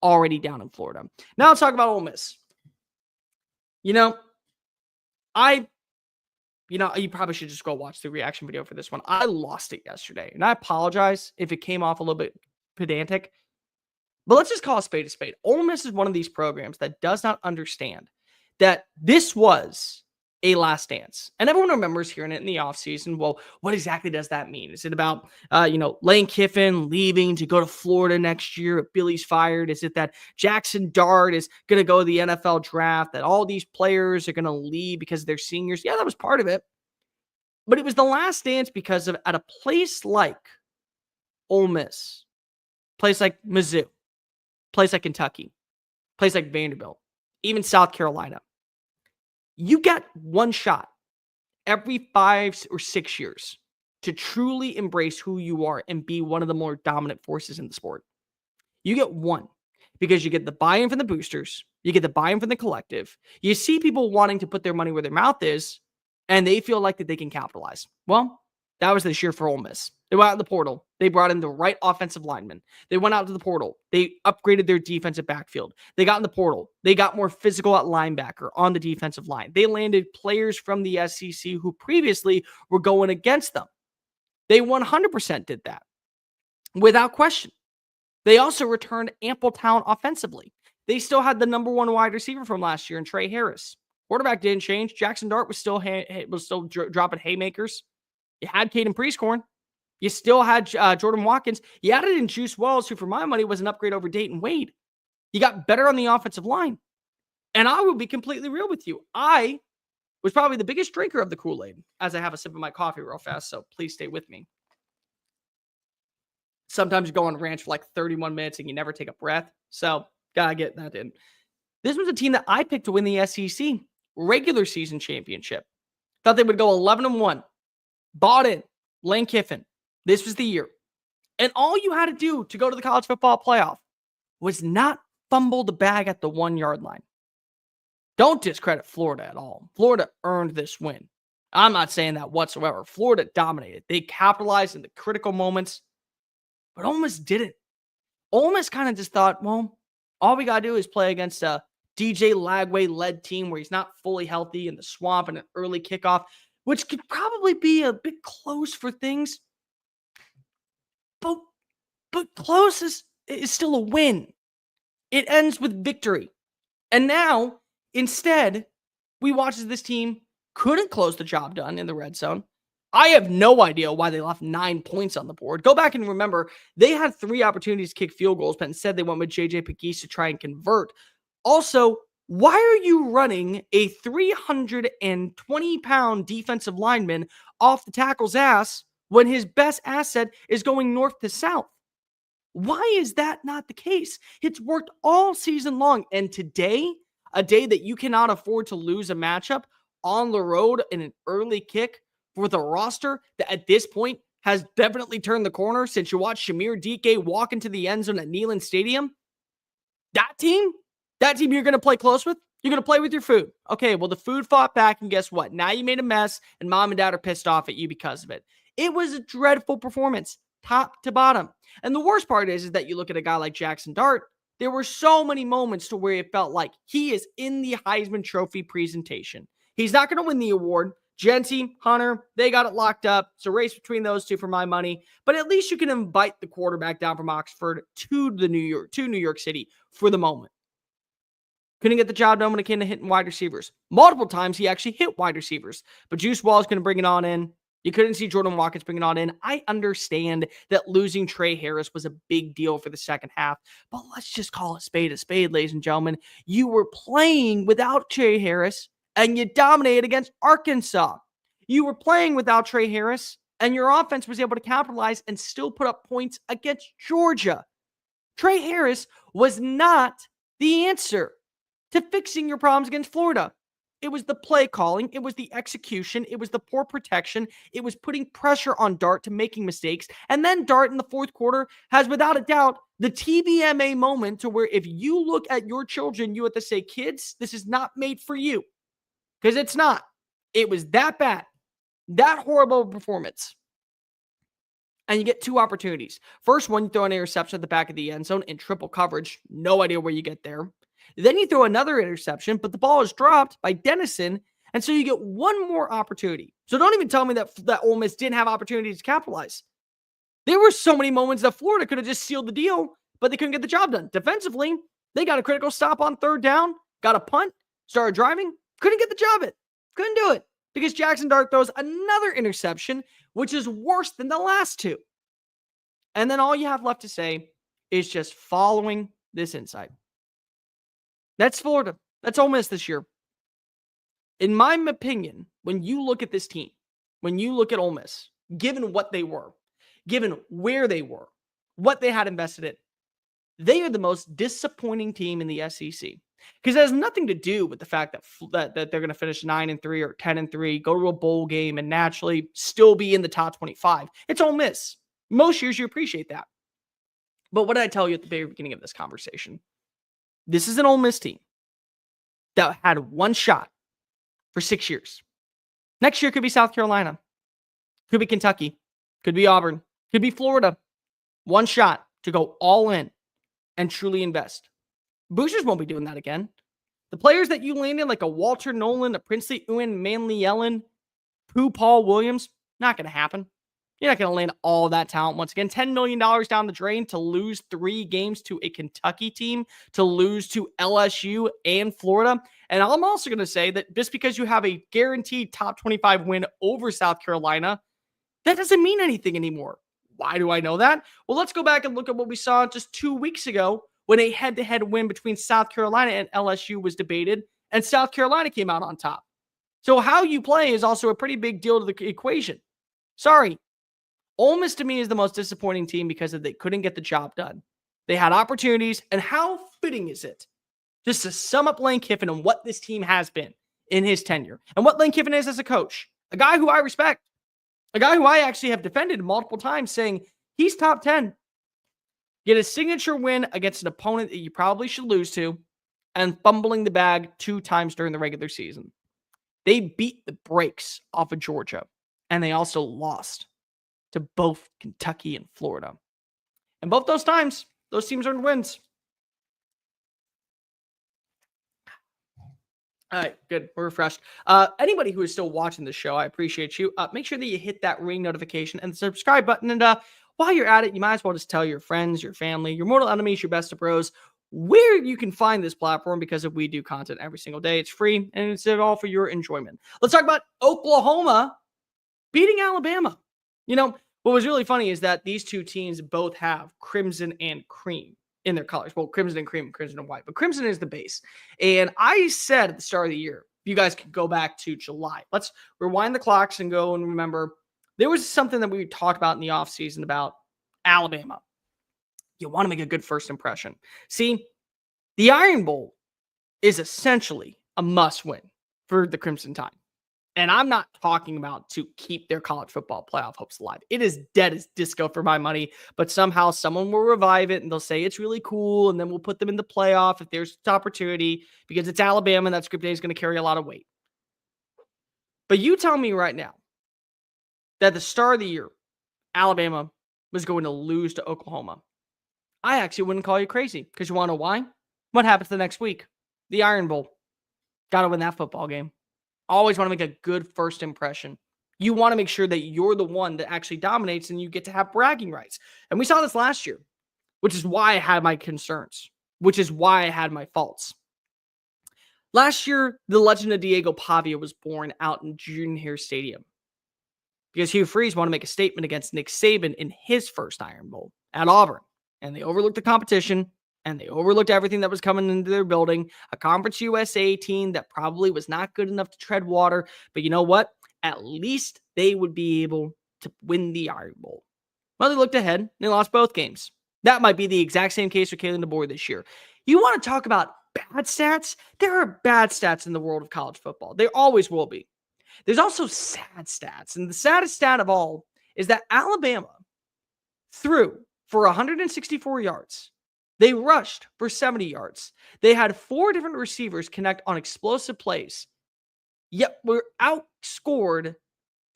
already down in Florida. Now let's talk about Ole Miss. You probably should just go watch the reaction video for this one. I lost it yesterday, and I apologize if it came off a little bit pedantic. But let's just call a spade a spade. Ole Miss is one of these programs that does not understand that this was a last dance. And everyone remembers hearing it in the offseason. Well, what exactly does that mean? Is it about, Lane Kiffin leaving to go to Florida next year if Billy's fired? Is it that Jackson Dart is going to go to the NFL draft, that all these players are going to leave because they're seniors? Yeah, that was part of it. But it was the last dance because of at a place like Ole Miss, place like Mizzou, place like Kentucky, place like Vanderbilt, even South Carolina. You get one shot every 5 or 6 years to truly embrace who you are and be one of the more dominant forces in the sport. You get one because you get the buy-in from the boosters. You get the buy-in from the collective. You see people wanting to put their money where their mouth is, and they feel like that they can capitalize. Well, that was this year for Ole Miss. They went out in the portal. They brought in the right offensive lineman. They went out to the portal. They upgraded their defensive backfield. They got in the portal. They got more physical at linebacker on the defensive line. They landed players from the SECU who previously were going against them. They 100% did that without question. They also returned ample talent offensively. They still had the number one wide receiver from last year in Trey Harris. Quarterback didn't change. Jackson Dart was still dropping haymakers. You had Caden Priestcorn. You still had Jordan Watkins. You added in Juice Wells, who for my money was an upgrade over Dayton Wade. You got better on the offensive line. And I will be completely real with you. I was probably the biggest drinker of the Kool-Aid as I have a sip of my coffee real fast, so please stay with me. Sometimes you go on a ranch for like 31 minutes and you never take a breath. So, gotta get that in. This was a team that I picked to win the SEC regular season championship. Thought they would go 11-1. Bought in. Lane Kiffin. This was the year. And all you had to do to go to the college football playoff was not fumble the bag at the 1 yard line. Don't discredit Florida at all. Florida earned this win. I'm not saying that whatsoever. Florida dominated. They capitalized in the critical moments, but Ole Miss didn't. Ole Miss kind of just thought, well, all we got to do is play against a DJ Lagway-led team where he's not fully healthy in the swamp and an early kickoff, which could probably be a bit close for things. But close is still a win. It ends with victory. And now, instead, we watch as this team couldn't close the job done in the red zone. I have no idea why they left 9 points on the board. Go back and remember, they had 3 opportunities to kick field goals, but instead they went with JJ Pegues to try and convert. Also, why are you running a 320-pound defensive lineman off the tackle's ass when his best asset is going north to south? Why is that not the case? It's worked all season long. And today, a day that you cannot afford to lose a matchup on the road in an early kick with a roster that at this point has definitely turned the corner since you watched Shamir DK walk into the end zone at Neyland Stadium. That team you're going to play close with, you're going to play with your food. Okay, well, the food fought back, and guess what? Now you made a mess, and mom and dad are pissed off at you because of it. It was a dreadful performance, top to bottom. And the worst part is that you look at a guy like Jackson Dart, there were so many moments to where it felt like he is in the Heisman Trophy presentation. He's not going to win the award. Genty, Hunter, they got it locked up. It's a race between those two for my money. But at least you can invite the quarterback down from Oxford to New York City for the moment. Couldn't get the job done when it came to hitting wide receivers. Multiple times he actually hit wide receivers. But Juice Wall is going to bring it on in. You couldn't see Jordan Watkins bring it on in. I understand that losing Trey Harris was a big deal for the second half. But let's just call a spade, ladies and gentlemen. You were playing without Trey Harris, and you dominated against Arkansas. You were playing without Trey Harris, and your offense was able to capitalize and still put up points against Georgia. Trey Harris was not the answer to fixing your problems against Florida. It was the play calling. It was the execution. It was the poor protection. It was putting pressure on Dart to making mistakes. And then Dart in the fourth quarter has, without a doubt, the TBMA moment to where if you look at your children, you have to say, kids, this is not made for you. Because it's not. It was that bad. That horrible performance. And you get two opportunities. First one, you throw an interception at the back of the end zone in triple coverage. No idea where you get there. Then you throw another interception, but the ball is dropped by Dennison, and so you get one more opportunity. So don't even tell me that Ole Miss didn't have opportunities to capitalize. There were so many moments that Florida could have just sealed the deal, but they couldn't get the job done. Defensively, they got a critical stop on third down, got a punt, started driving, couldn't get the job it. Couldn't do it because Jackson Dart throws another interception, which is worse than the last two. And then all you have left to say is just following this insight. That's Florida. That's Ole Miss this year. In my opinion, when you look at this team, when you look at Ole Miss, given what they were, given where they were, what they had invested in, they are the most disappointing team in the SEC. Because it has nothing to do with the fact that they're going to finish 9-3 or 10-3, go to a bowl game, and naturally still be in the top 25. It's Ole Miss. Most years you appreciate that. But what did I tell you at the very beginning of this conversation? This is an Ole Miss team that had one shot for 6 years. Next year could be South Carolina. Could be Kentucky. Could be Auburn. Could be Florida. One shot to go all in and truly invest. Boosters won't be doing that again. The players that you landed, like a Walter Nolan, a Princely Ewan, Manley Yellen, Pooh Paul Williams, not going to happen. You're not going to land all that talent once again. $10 million down the drain to lose 3 games to a Kentucky team, to lose to LSU and Florida. And I'm also going to say that just because you have a guaranteed top 25 win over South Carolina, that doesn't mean anything anymore. Why do I know that? Well, let's go back and look at what we saw just 2 weeks ago when a head-to-head win between South Carolina and LSU was debated, and South Carolina came out on top. So how you play is also a pretty big deal to the equation. Sorry. Ole Miss to me is the most disappointing team because they couldn't get the job done. They had opportunities, and how fitting is it just to sum up Lane Kiffin and what this team has been in his tenure and what Lane Kiffin is as a coach, a guy who I respect, a guy who I actually have defended multiple times saying he's top 10. Get a signature win against an opponent that you probably should lose to and fumbling the bag 2 times during the regular season. They beat the brakes off of Georgia, and they also lost to both Kentucky and Florida. And both those times, those teams earned wins. All right, good. We're refreshed. Anybody who is still watching the show, I appreciate you. Make sure that you hit that ring notification and the subscribe button. And while you're at it, you might as well just tell your friends, your family, your mortal enemies, your best of bros, where you can find this platform because we do content every single day. It's free and it's all for your enjoyment. Let's talk about Oklahoma beating Alabama. You know, what was really funny is that these two teams both have crimson and cream in their colors. Well, crimson and cream, crimson and white, but crimson is the base. And I said at the start of the year, you guys could go back to July. Let's rewind the clocks and go and remember there was something that we talked about in the offseason about Alabama. You want to make a good first impression. See, the Iron Bowl is essentially a must win for the Crimson Tide. And I'm not talking about to keep their college football playoff hopes alive. It is dead as disco for my money, but somehow someone will revive it and they'll say it's really cool. And then we'll put them in the playoff if there's an opportunity because it's Alabama and that script day is going to carry a lot of weight. But you tell me right now that at the start of the year, Alabama was going to lose to Oklahoma. I actually wouldn't call you crazy because you want to know why? What happens the next week? The Iron Bowl. Got to win that football game. Always want to make a good first impression. You want to make sure that you're the one that actually dominates and you get to have bragging rights. And we saw this last year, which is why I had my concerns, which is why I had my faults. Last year, the legend of Diego Pavia was born out in Junior Stadium because Hugh Freeze wanted to make a statement against Nick Saban in his first Iron Bowl at Auburn. And they overlooked the competition. And they overlooked everything that was coming into their building. A Conference USA team that probably was not good enough to tread water. But you know what? At least they would be able to win the Iron Bowl. Well, they looked ahead and they lost both games. That might be the exact same case for Kalen DeBoer this year. You want to talk about bad stats, there are bad stats in the world of college football. There always will be. There's also sad stats. And the saddest stat of all is that Alabama threw for 164 yards. They rushed for 70 yards. They had 4 different receivers connect on explosive plays. Yet were outscored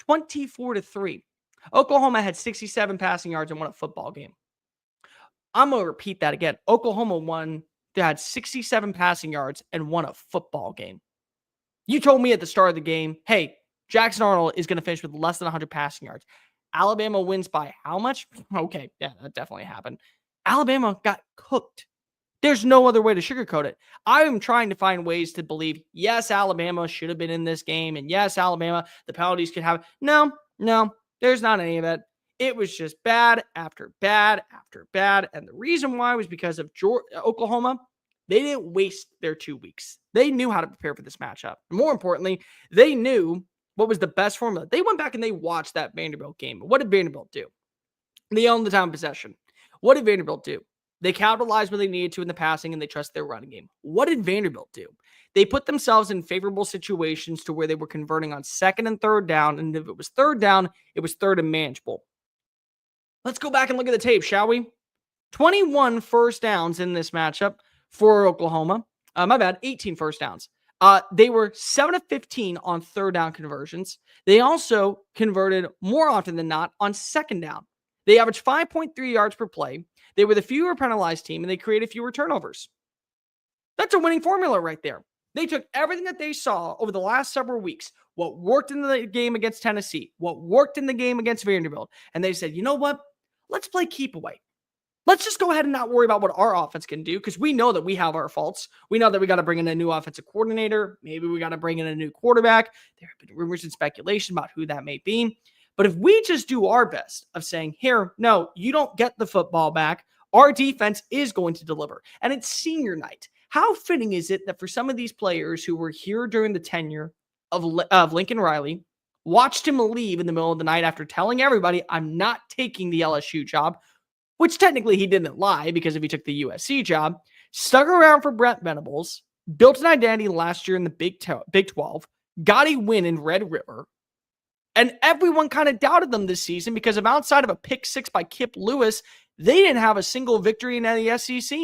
24-3. Oklahoma had 67 passing yards and won a football game. I'm going to repeat that again. Oklahoma won. They had 67 passing yards and won a football game. You told me at the start of the game, hey, Jackson Arnold is going to finish with less than 100 passing yards. Alabama wins by how much? Okay, yeah, that definitely happened. Alabama got cooked. There's no other way to sugarcoat it. I am trying to find ways to believe, yes, Alabama should have been in this game. And yes, Alabama, the penalties could have. No, there's not any of it. It was just bad after bad after bad. And the reason why was because of Oklahoma. They didn't waste their 2 weeks. They knew how to prepare for this matchup. More importantly, they knew what was the best formula. They went back and they watched that Vanderbilt game. What did Vanderbilt do? They owned the time of possession. What did Vanderbilt do? They capitalized when they needed to in the passing, and they trusted their running game. What did Vanderbilt do? They put themselves in favorable situations to where they were converting on 2nd and 3rd down, and if it was 3rd down, it was 3rd and manageable. Let's go back and look at the tape, shall we? 21 first downs in this matchup for Oklahoma. 18 first downs. They were 7 of 15 on 3rd down conversions. They also converted more often than not on 2nd down. They averaged 5.3 yards per play. They were the fewer penalized team, and they created fewer turnovers. That's a winning formula right there. They took everything that they saw over the last several weeks, what worked in the game against Tennessee, what worked in the game against Vanderbilt, and they said, you know what? Let's play keep away. Let's just go ahead and not worry about what our offense can do, because we know that we have our faults. We know that we got to bring in a new offensive coordinator. Maybe we got to bring in a new quarterback. There have been rumors and speculation about who that may be. But if we just do our best of saying, here, no, you don't get the football back, our defense is going to deliver. And it's senior night. How fitting is it that for some of these players who were here during the tenure of Lincoln Riley, watched him leave in the middle of the night after telling everybody, I'm not taking the LSU job, which technically he didn't lie because if he took the USC job, stuck around for Brent Venables, built an identity last year in the Big 12, got a win in Red River, and everyone kind of doubted them this season because of outside of a pick 6 by Kip Lewis, they didn't have a single victory in the SEC.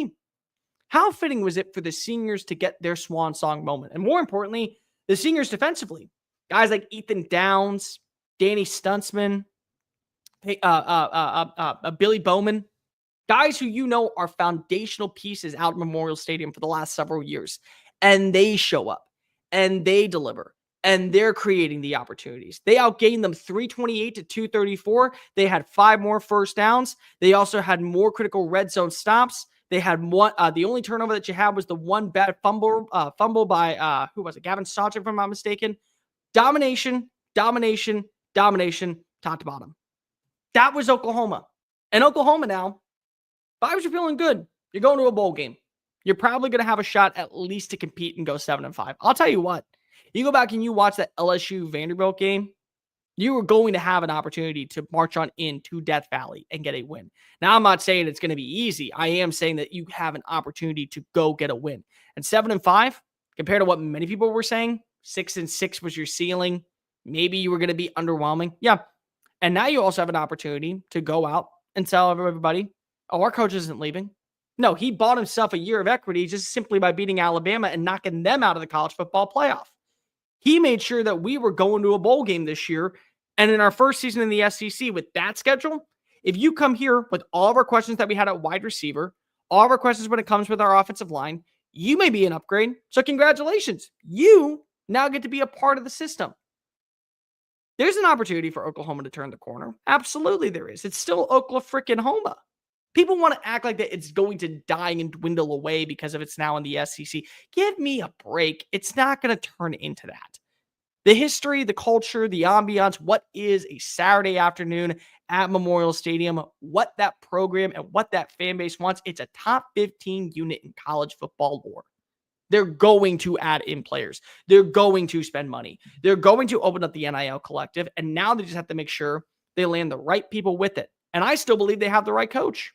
How fitting was it for the seniors to get their swan song moment? And more importantly, the seniors defensively. Guys like Ethan Downs, Danny Stuntsman, Billy Bowman, guys who you know are foundational pieces out at Memorial Stadium for the last several years. And they show up and they deliver. And they're creating the opportunities. They outgained them 328 to 234. They had 5 more first downs. They also had more critical red zone stops. They had one. The only turnover that you had was the one bad fumble by who was it? Gavin Sawcher, if I'm not mistaken. Domination, top to bottom. That was Oklahoma. And Oklahoma now, vibes are feeling good. You're going to a bowl game. You're probably going to have a shot at least to compete and go 7-5. I'll tell you what. You go back and you watch that LSU Vanderbilt game, you are going to have an opportunity to march on into Death Valley and get a win. Now, I'm not saying it's going to be easy. I am saying that you have an opportunity to go get a win. And 7-5, compared to what many people were saying, 6-6 was your ceiling. Maybe you were going to be underwhelming. Yeah. And now you also have an opportunity to go out and tell everybody, oh, our coach isn't leaving. No, he bought himself a year of equity just simply by beating Alabama and knocking them out of the college football playoff. He made sure that we were going to a bowl game this year. And in our first season in the SEC with that schedule, if you come here with all of our questions that we had at wide receiver, all of our questions when it comes with our offensive line, you may be an upgrade. So congratulations. You now get to be a part of the system. There's an opportunity for Oklahoma to turn the corner. Absolutely there is. It's still Oklahoma. People want to act like that it's going to die and dwindle away because of it's now in the SEC. Give me a break. It's not going to turn into that. The history, the culture, the ambiance, what is a Saturday afternoon at Memorial Stadium, what that program and what that fan base wants, it's a top 15 unit in college football lore. They're going to add in players. They're going to spend money. They're going to open up the NIL collective, and now they just have to make sure they land the right people with it. And I still believe they have the right coach.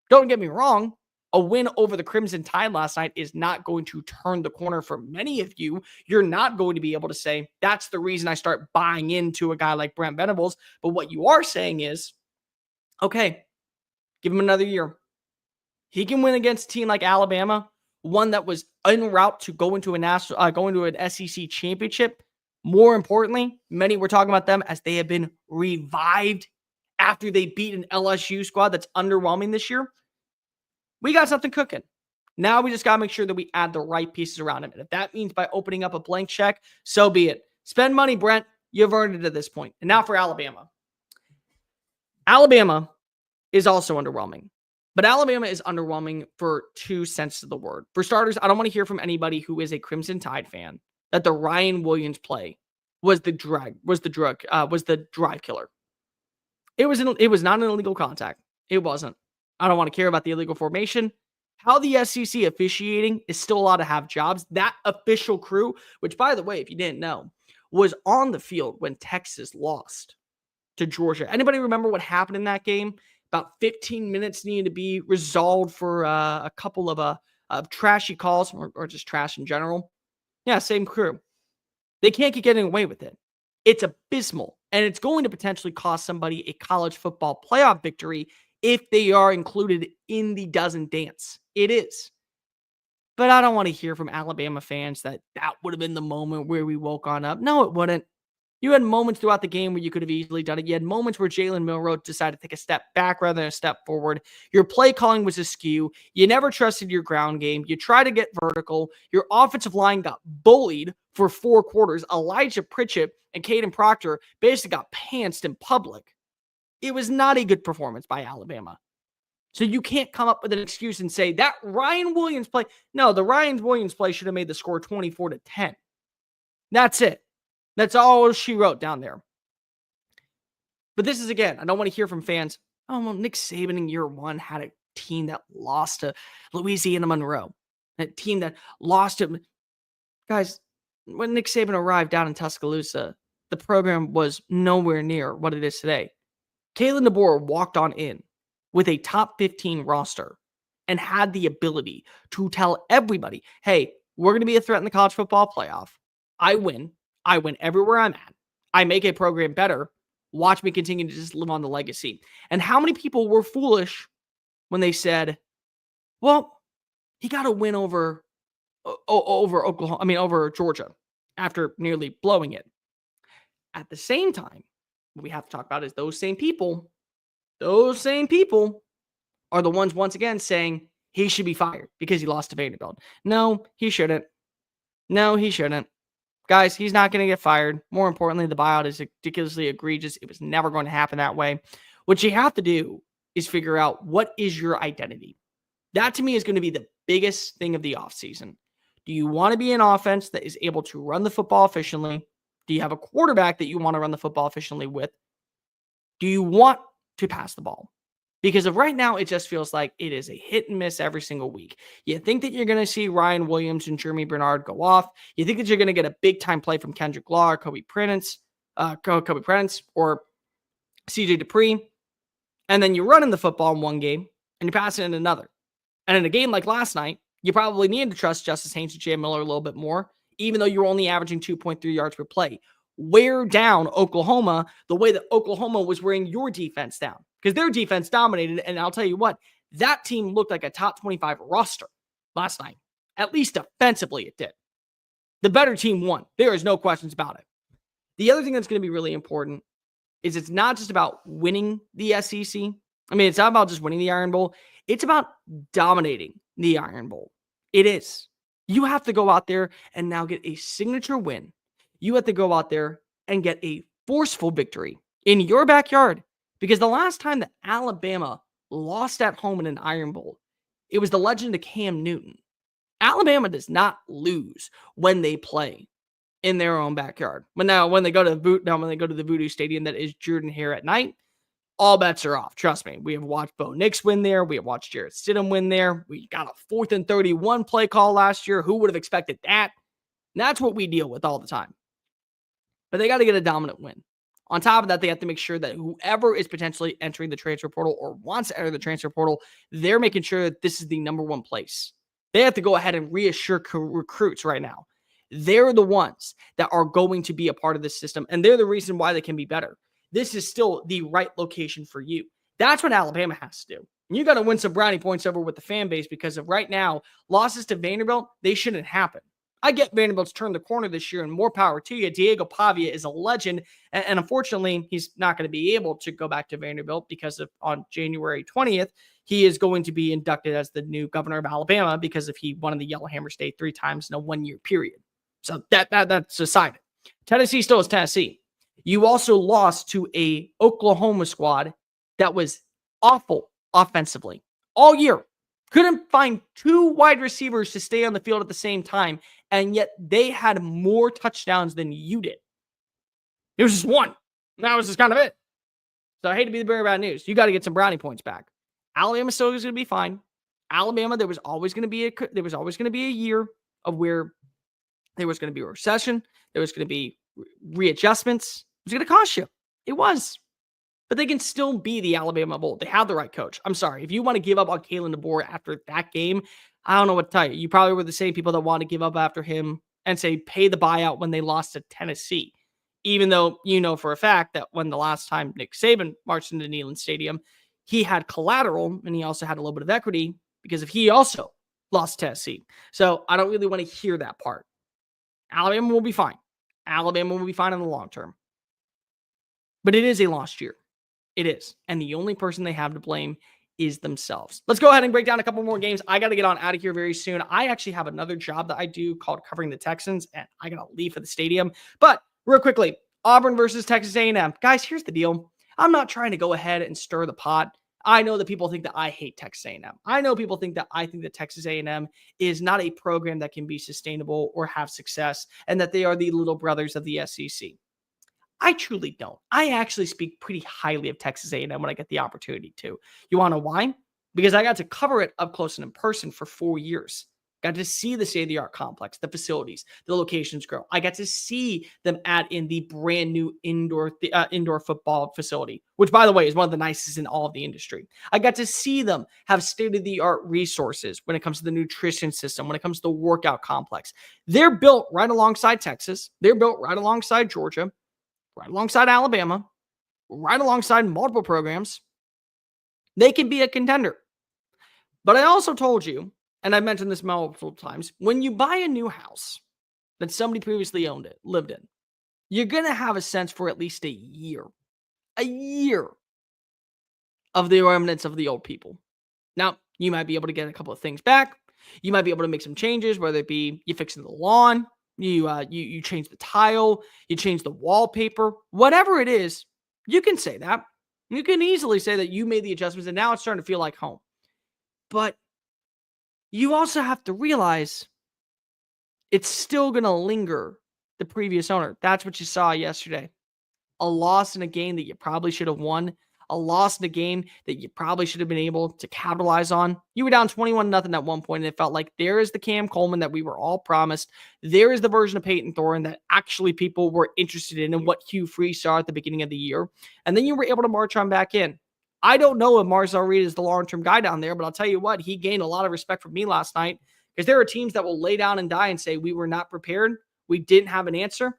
Don't get me wrong. A win over the Crimson Tide last night is not going to turn the corner for many of you. You're not going to be able to say, that's the reason I start buying into a guy like Brent Venables. But what you are saying is, okay, give him another year. He can win against a team like Alabama, one that was en route to go into an SEC championship. More importantly, many were talking about them as they have been revived after they beat an LSU squad that's underwhelming this year. We got something cooking. Now we just got to make sure that we add the right pieces around him. And if that means by opening up a blank check, so be it. Spend money, Brent. You've earned it at this point. And now for Alabama. Alabama is also underwhelming. But Alabama is underwhelming for two senses of the word. For starters, I don't want to hear from anybody who is a Crimson Tide fan that the Ryan Williams play was the drive killer. It was not an illegal contact. It wasn't. I don't want to care about the illegal formation. How the SEC officiating is still allowed to have jobs. That official crew, which by the way, if you didn't know, was on the field when Texas lost to Georgia. Anybody remember what happened in that game? About 15 minutes needed to be resolved for a couple of trashy calls or just trash in general. Yeah, same crew. They can't keep getting away with it. It's abysmal, and it's going to potentially cost somebody a college football playoff victory if they are included in the dozen dance. It is. But I don't want to hear from Alabama fans that would have been the moment where we woke on up. No, it wouldn't. You had moments throughout the game where you could have easily done it. You had moments where Jalen Milroe decided to take a step back rather than a step forward. Your play calling was askew. You never trusted your ground game. You tried to get vertical. Your offensive line got bullied for 4 quarters. Elijah Pritchett and Caden Proctor basically got pantsed in public. It was not a good performance by Alabama. So you can't come up with an excuse and say that Ryan Williams play. No, the Ryan Williams play should have made the score 24-10. That's it. That's all she wrote down there. But this is, again, I don't want to hear from fans, oh, well, Nick Saban in year 1 had a team that lost to Louisiana Monroe. A team that lost to... Guys, when Nick Saban arrived down in Tuscaloosa, the program was nowhere near what it is today. Kalen DeBoer walked on in with a top 15 roster and had the ability to tell everybody, hey, we're going to be a threat in the college football playoff. I win everywhere I'm at. I make a program better. Watch me continue to just live on the legacy. And how many people were foolish when they said, well, he got a win over Georgia after nearly blowing it. At the same time, what we have to talk about is those same people are the ones once again saying he should be fired because he lost to Vanderbilt. No, he shouldn't. Guys, he's not going to get fired. More importantly, the buyout is ridiculously egregious. It was never going to happen that way. What you have to do is figure out what is your identity. That to me is going to be the biggest thing of the offseason. Do you want to be an offense that is able to run the football efficiently? Do you have a quarterback that you want to run the football efficiently with? Do you want to pass the ball? Because of right now, it just feels like it is a hit and miss every single week. You think that you're going to see Ryan Williams and Jeremy Bernard go off. You think that you're going to get a big-time play from Kendrick Law or Kobe Prentice or CJ Dupree. And then you're running the football in one game and you're passing in another. And in a game like last night, you probably need to trust Justice Haynes and Jay Miller a little bit more, even though you're only averaging 2.3 yards per play. Wear down Oklahoma the way that Oklahoma was wearing your defense down, because their defense dominated. And I'll tell you what, that team looked like a top 25 roster last night. At least defensively it did. The better team won. There is no questions about it. The other thing that's going to be really important is it's not just about winning the SEC. I mean, it's not about just winning the Iron Bowl. It's about dominating the Iron Bowl. It is. You have to go out there and now get a signature win. You have to go out there and get a forceful victory in your backyard. Because the last time that Alabama lost at home in an Iron Bowl, it was the legend of Cam Newton. Alabama does not lose when they play in their own backyard. But now when they go to the Voodoo Stadium that is Jordan Hare at night, all bets are off. Trust me. We have watched Bo Nix win there. We have watched Jarrett Stidham win there. We got a 4th and 31 play call last year. Who would have expected that? And that's what we deal with all the time. But they got to get a dominant win On top of that, they have to make sure that whoever is potentially entering the transfer portal or wants to enter the transfer portal, they're making sure that this is the number one place. They have to go ahead and reassure recruits right now. They're the ones that are going to be a part of this system, and they're the reason why they can be better. This is still the right location for you. That's what Alabama has to do. You got to win some brownie points over with the fan base because of right now, losses to Vanderbilt, they shouldn't happen. I get Vanderbilt's turned the corner this year, and more power to you. Diego Pavia is a legend, and unfortunately, he's not going to be able to go back to Vanderbilt because of on January 20th, he is going to be inducted as the new governor of Alabama because if he won the Yellowhammer State 3 times in a 1-year period. So that's decided. Tennessee still is Tennessee. You also lost to a Oklahoma squad that was awful offensively all year. Couldn't find 2 wide receivers to stay on the field at the same time, and yet they had more touchdowns than you did. It was just 1. That was just kind of it. So I hate to be the bearer of bad news. You got to get some brownie points back. Alabama still is going to be fine. Alabama, there was always going to be a year of where there was going to be a recession. There was going to be readjustments. It was going to cost you. It was. But they can still be the Alabama of old. They have the right coach. I'm sorry. If you want to give up on Kalen DeBoer after that game, I don't know what to tell you. You probably were the same people that want to give up after him and say pay the buyout when they lost to Tennessee. Even though you know for a fact that when the last time Nick Saban marched into Neyland Stadium, he had collateral and he also had a little bit of equity because if he also lost Tennessee. So I don't really want to hear that part. Alabama will be fine. Alabama will be fine in the long term. But it is a lost year. It is. And the only person they have to blame is themselves. Let's go ahead and break down a couple more games. I got to get on out of here very soon. I actually have another job that I do called covering the Texans, and I got to leave for the stadium. But real quickly, Auburn versus Texas A&M. Guys, here's the deal. I'm not trying to go ahead and stir the pot. I know that people think that I hate Texas A&M. I know people think that I think that Texas A&M is not a program that can be sustainable or have success, and that they are the little brothers of the SEC. I truly don't. I actually speak pretty highly of Texas A&M when I get the opportunity to. You want to know why? Because I got to cover it up close and in person for 4 years. Got to see the state-of-the-art complex, the facilities, the locations grow. I got to see them add in the brand new indoor football facility, which, by the way, is one of the nicest in all of the industry. I got to see them have state-of-the-art resources when it comes to the nutrition system, when it comes to the workout complex. They're built right alongside Texas. They're built right alongside Georgia, right alongside Alabama, right alongside multiple programs. They can be a contender. But I also told you, and I've mentioned this multiple times, when you buy a new house that somebody previously lived in, you're going to have a sense for at least a year of the remnants of the old people. Now, you might be able to get a couple of things back. You might be able to make some changes, whether it be you fixing the lawn, you change the tile, you change the wallpaper, whatever it is, you can say that. You can easily say that you made the adjustments and now it's starting to feel like home. But you also have to realize it's still going to linger the previous owner. That's what you saw yesterday. A loss in a game that you probably should have won. A loss in a game that you probably should have been able to capitalize on. You were down 21-0 at one point, and it felt like there is the Cam Coleman that we were all promised. There is the version of Peyton Thorne that actually people were interested in and what Hugh Freeze saw at the beginning of the year. And then you were able to march on back in. I don't know if Marcel Reed is the long-term guy down there, but I'll tell you what, he gained a lot of respect from me last night because there are teams that will lay down and die and say, we were not prepared. We didn't have an answer.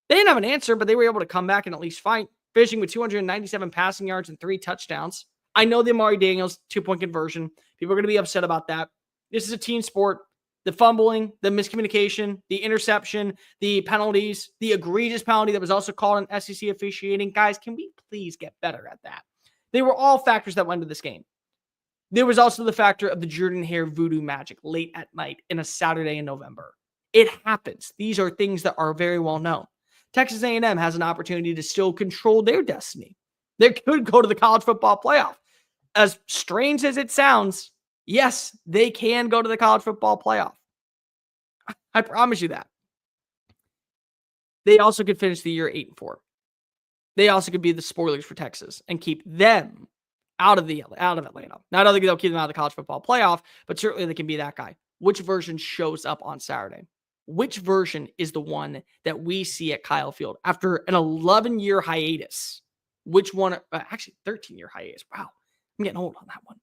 They didn't have an answer, but they were able to come back and at least fight, finishing with 297 passing yards and 3 touchdowns. I know the Amari Daniels 2-point conversion. People are going to be upset about that. This is a team sport. The fumbling, the miscommunication, the interception, the penalties, the egregious penalty that was also called in SEC officiating. Guys, can we please get better at that? They were all factors that went into this game. There was also the factor of the Jordan Hare voodoo magic late at night in a Saturday in November. It happens. These are things that are very well known. Texas A&M has an opportunity to still control their destiny. They could go to the college football playoff. As strange as it sounds, yes, they can go to the college football playoff. I promise you that. They also could finish the year 8-4. They also could be the spoilers for Texas and keep them out of Atlanta. Now, I don't think they'll keep them out of the college football playoff, but certainly they can be that guy. Which version shows up on Saturday? which version is the one that we see at Kyle Field after an 11-year hiatus? Which one? Actually, 13-year hiatus. Wow, I'm getting old on that one.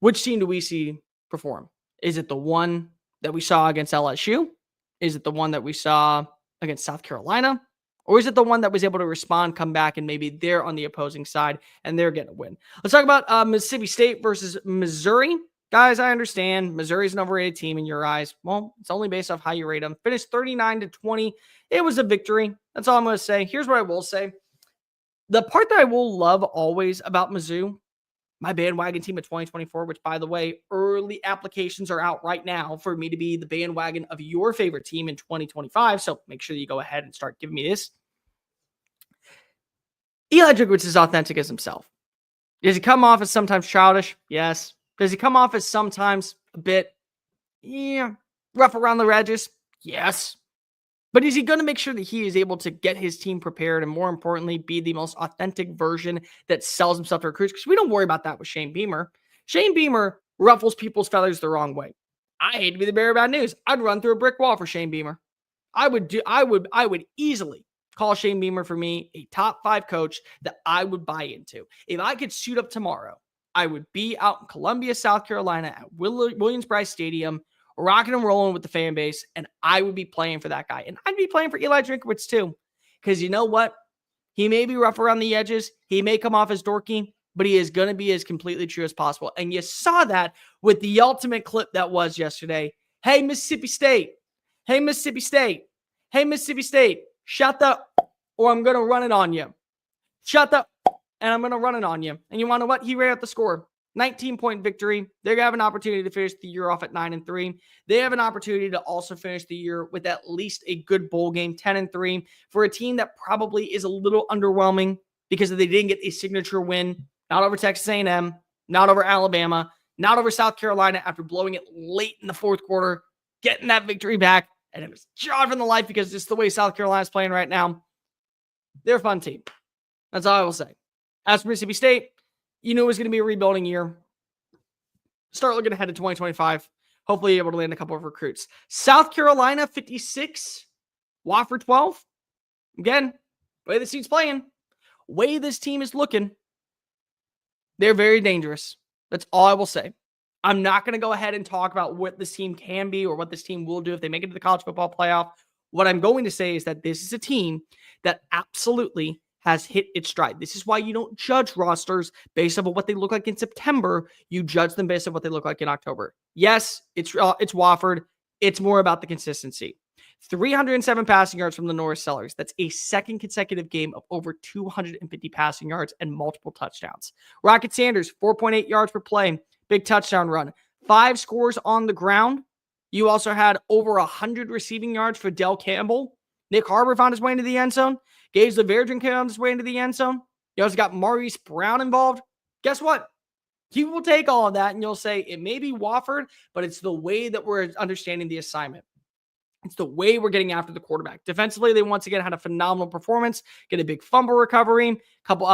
Which team do we see perform? Is it the one that we saw against LSU? Is it the one that we saw against South Carolina? Or is it the one that was able to respond, come back, and maybe they're on the opposing side and they're getting a win? Let's talk about Mississippi State versus Missouri. Guys, I understand Missouri's an overrated team in your eyes. Well, it's only based off how you rate them. Finished 39-20. It was a victory. That's all I'm going to say. Here's what I will say. The part that I will love always about Mizzou, my bandwagon team of 2024, which, by the way, early applications are out right now for me to be the bandwagon of your favorite team in 2025. So make sure that you go ahead and start giving me this. Eli Drinkwitz is authentic as himself. Does he come off as sometimes childish? Yes. Does he come off as sometimes a bit, rough around the edges? Yes. But is he going to make sure that he is able to get his team prepared and, more importantly, be the most authentic version that sells himself to recruits? Because we don't worry about that with Shane Beamer. Shane Beamer ruffles people's feathers the wrong way. I hate to be the bearer of bad news. I'd run through a brick wall for Shane Beamer. I would easily call Shane Beamer for me a top 5 coach that I would buy into. If I could suit up tomorrow, I would be out in Columbia, South Carolina at Williams-Brice Stadium, rocking and rolling with the fan base, and I would be playing for that guy. And I'd be playing for Eli Drinkwitz too. Because you know what? He may be rough around the edges. He may come off as dorky, but he is going to be as completely true as possible. And you saw that with the ultimate clip that was yesterday. Hey, Mississippi State. Hey, Mississippi State. Hey, Mississippi State. Shut up, or I'm going to run it on you. Shut up, and I'm going to run it on you. And you want to know what? He ran out the score. 19-point victory. They're going to have an opportunity to finish the year off at 9-3. They have an opportunity to also finish the year with at least a good bowl game, 10-3, for a team that probably is a little underwhelming because they didn't get a signature win, not over Texas A&M, not over Alabama, not over South Carolina after blowing it late in the fourth quarter, getting that victory back, and it was driving the life because just the way South Carolina is playing right now. They're a fun team. That's all I will say. As for Mississippi State, you knew it was going to be a rebuilding year. Start looking ahead to 2025. Hopefully able to land a couple of recruits. South Carolina, 56. Wofford, 12. Again, way this team's playing, way this team is looking, they're very dangerous. That's all I will say. I'm not going to go ahead and talk about what this team can be or what this team will do if they make it to the college football playoff. What I'm going to say is that this is a team that absolutely has hit its stride. This is why you don't judge rosters based on what they look like in September. You judge them based on what they look like in October. Yes, it's Wofford. It's more about the consistency. 307 passing yards from the Norris Sellers. That's a second consecutive game of over 250 passing yards and multiple touchdowns. Rocket Sanders, 4.8 yards per play. Big touchdown run. 5 scores on the ground. You also had over 100 receiving yards for Del Campbell. Nick Harbor found his way into the end zone. Gage LeVerdrin found his way into the end zone. You also got Maurice Brown involved. Guess what? You will take all of that and you'll say it may be Wofford, but it's the way that we're understanding the assignment. It's the way we're getting after the quarterback. Defensively, they once again had a phenomenal performance, get a big fumble recovery, couple,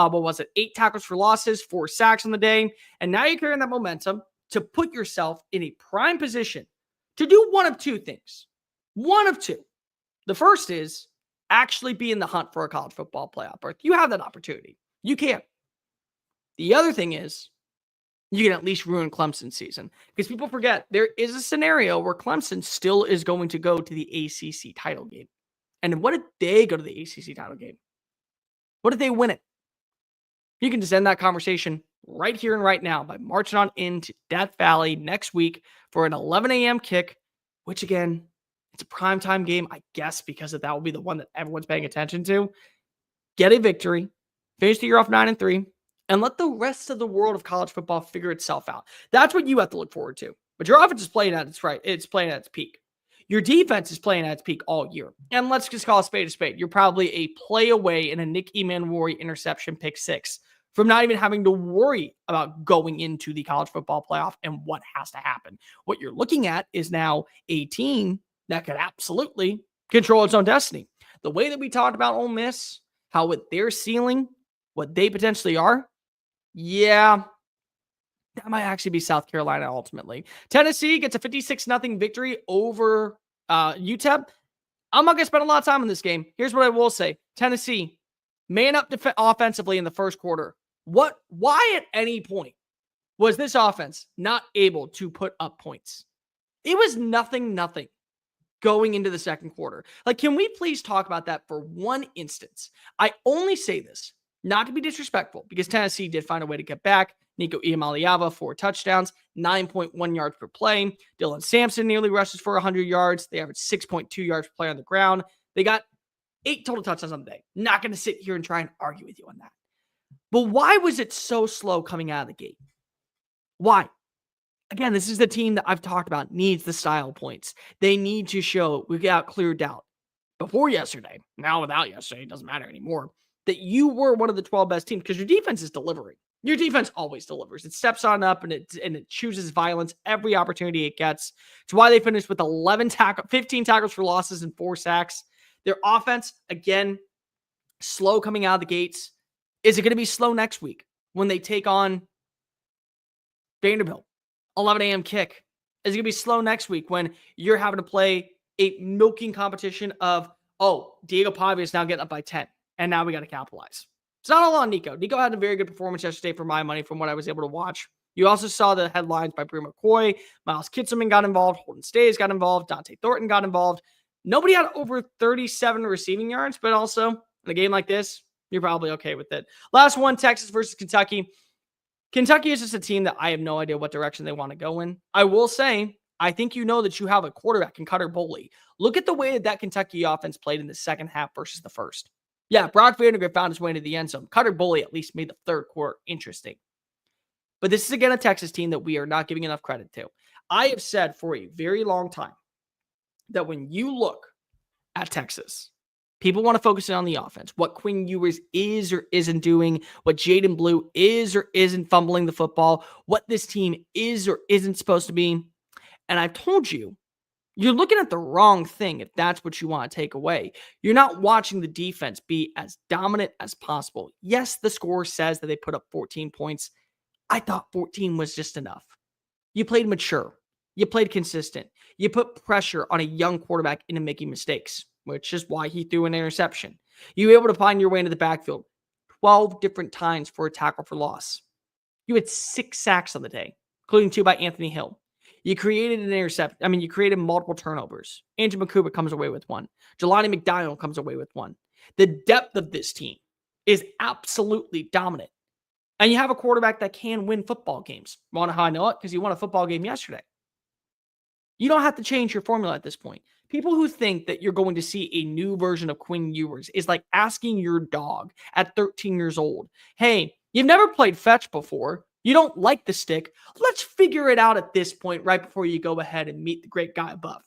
8 tackles for losses, 4 sacks on the day. And now you're carrying that momentum to put yourself in a prime position to do one of 2 things. One of 2. The first is actually be in the hunt for a college football playoff berth. You have that opportunity. You can. The other thing is you can at least ruin Clemson's season because people forget there is a scenario where Clemson still is going to go to the ACC title game. And what if they go to the ACC title game? What if they win it? You can just end that conversation right here and right now by marching on into Death Valley next week for an 11 a.m. kick, which again, it's a primetime game, I guess, because that will be the one that everyone's paying attention to. Get a victory, finish the year off 9-3, and let the rest of the world of college football figure itself out. That's what you have to look forward to. But your offense is playing at its right. It's playing at its peak. Your defense is playing at its peak all year. And let's just call a spade a spade. You're probably a play away in a Nick Emmanwori interception pick 6 from not even having to worry about going into the college football playoff and what has to happen. What you're looking at is now a team that could absolutely control its own destiny. The way that we talked about Ole Miss, how with their ceiling, what they potentially are, yeah, that might actually be South Carolina ultimately. Tennessee gets a 56-0 victory over UTEP, I'm not going to spend a lot of time on this game. Here's what I will say. Tennessee, man up offensively in the first quarter. Why at any point was this offense not able to put up points? It was nothing going into the second quarter. Like, can we please talk about that for one instance? I only say this not to be disrespectful, because Tennessee did find a way to get back. Nico Iamaleava, 4 touchdowns, 9.1 yards per play. Dylan Sampson nearly rushes for 100 yards. They averaged 6.2 yards per play on the ground. They got 8 total touchdowns on the day. Not going to sit here and try and argue with you on that. But why was it so slow coming out of the gate? Why? Again, this is the team that I've talked about needs the style points. They need to show, without clear doubt, before yesterday, now without yesterday, it doesn't matter anymore, that you were one of the 12 best teams, because your defense is delivering. Your defense always delivers. It steps on up and it chooses violence every opportunity it gets. It's why they finished with 15 tackles for losses and 4 sacks. Their offense, again, slow coming out of the gates. Is it going to be slow next week when they take on Vanderbilt? 11 a.m. kick. Is it going to be slow next week when you're having to play a milking competition of, Diego Pavia is now getting up by 10, and now we got to capitalize? It's not all on Nico. Nico had a very good performance yesterday for my money from what I was able to watch. You also saw the headlines by Brie McCoy. Miles Kitselman got involved. Holden Stays got involved. Dante Thornton got involved. Nobody had over 37 receiving yards, but also in a game like this, you're probably okay with it. Last one, Texas versus Kentucky. Kentucky is just a team that I have no idea what direction they want to go in. I will say, I think you know that you have a quarterback in Cutter Boley. Look at the way that Kentucky offense played in the second half versus the first. Yeah, Brock Vandagriff found his way into the end zone. Cutter Boley at least made the third quarter interesting. But this is, again, a Texas team that we are not giving enough credit to. I have said for a very long time that when you look at Texas, people want to focus in on the offense, what Quinn Ewers is or isn't doing, what Jaden Blue is or isn't fumbling the football, what this team is or isn't supposed to be. And I've told you, you're looking at the wrong thing if that's what you want to take away. You're not watching the defense be as dominant as possible. Yes, the score says that they put up 14 points. I thought 14 was just enough. You played mature. You played consistent. You put pressure on a young quarterback into making mistakes, which is why he threw an interception. You were able to find your way into the backfield 12 different times for a tackle for loss. You had 6 sacks on the day, including 2 by Anthony Hill. You created an interception. You created multiple turnovers. Andrew McCuba comes away with 1. Jelani McDaniel comes away with 1. The depth of this team is absolutely dominant. And you have a quarterback that can win football games. Want to know how I know it? Because he won a football game yesterday. You don't have to change your formula at this point. People who think that you're going to see a new version of Quinn Ewers is like asking your dog at 13 years old, hey, you've never played fetch before. You don't like the stick. Let's figure it out at this point right before you go ahead and meet the great guy above.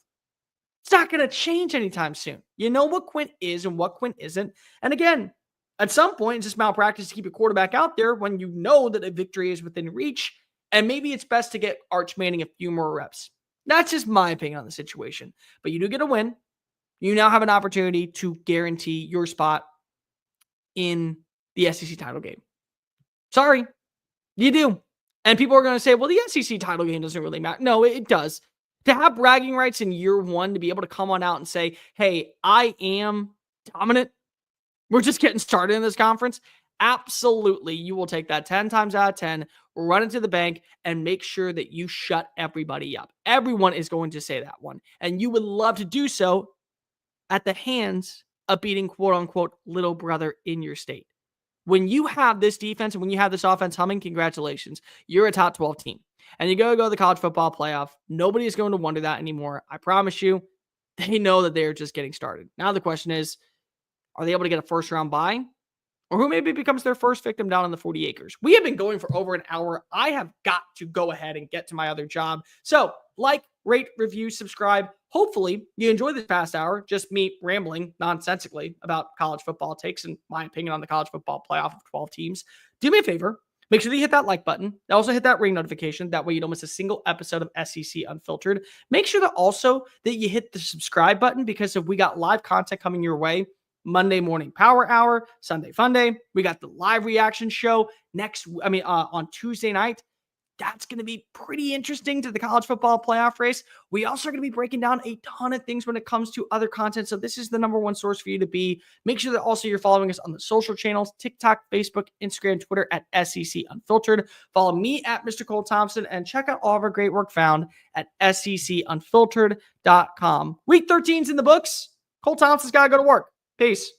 It's not going to change anytime soon. You know what Quinn is and what Quinn isn't. And again, at some point, it's just malpractice to keep your quarterback out there when you know that a victory is within reach. And maybe it's best to get Arch Manning a few more reps. That's just my opinion on the situation. But you do get a win. You now have an opportunity to guarantee your spot in the SEC title game. Sorry, you do. And people are going to say, well, the SEC title game doesn't really matter. No, it does. To have bragging rights in year one, to be able to come on out and say, hey, I am dominant. We're just getting started in this conference. Absolutely, you will take that 10 times out of 10, run it to the bank, and make sure that you shut everybody up. Everyone is going to say that one. And you would love to do so at the hands of beating quote-unquote little brother in your state. When you have this defense and when you have this offense humming, congratulations. You're a top 12 team. And you go to the college football playoff. Nobody is going to wonder that anymore. I promise you, they know that they're just getting started. Now the question is, are they able to get a first-round bye? Or who maybe becomes their first victim down in the 40 acres? We have been going for over an hour. I have got to go ahead and get to my other job. So, like, rate, review, subscribe. Hopefully, you enjoyed this past hour. Just me rambling nonsensically about college football takes and my opinion on the college football playoff of 12 teams. Do me a favor. Make sure that you hit that like button. Also hit that ring notification. That way you don't miss a single episode of SEC Unfiltered. Make sure that also that you hit the subscribe button, because if we got live content coming your way, Monday morning power hour, Sunday fun day. We got the live reaction show on Tuesday night. That's going to be pretty interesting to the college football playoff race. We also are going to be breaking down a ton of things when it comes to other content. So this is the number one source for you to be. Make sure that also you're following us on the social channels, TikTok, Facebook, Instagram, Twitter at SEC Unfiltered. Follow me at Mr. Cole Thompson and check out all of our great work found at secunfiltered.com. Week 13's in the books. Cole Thompson's got to go to work. Peace.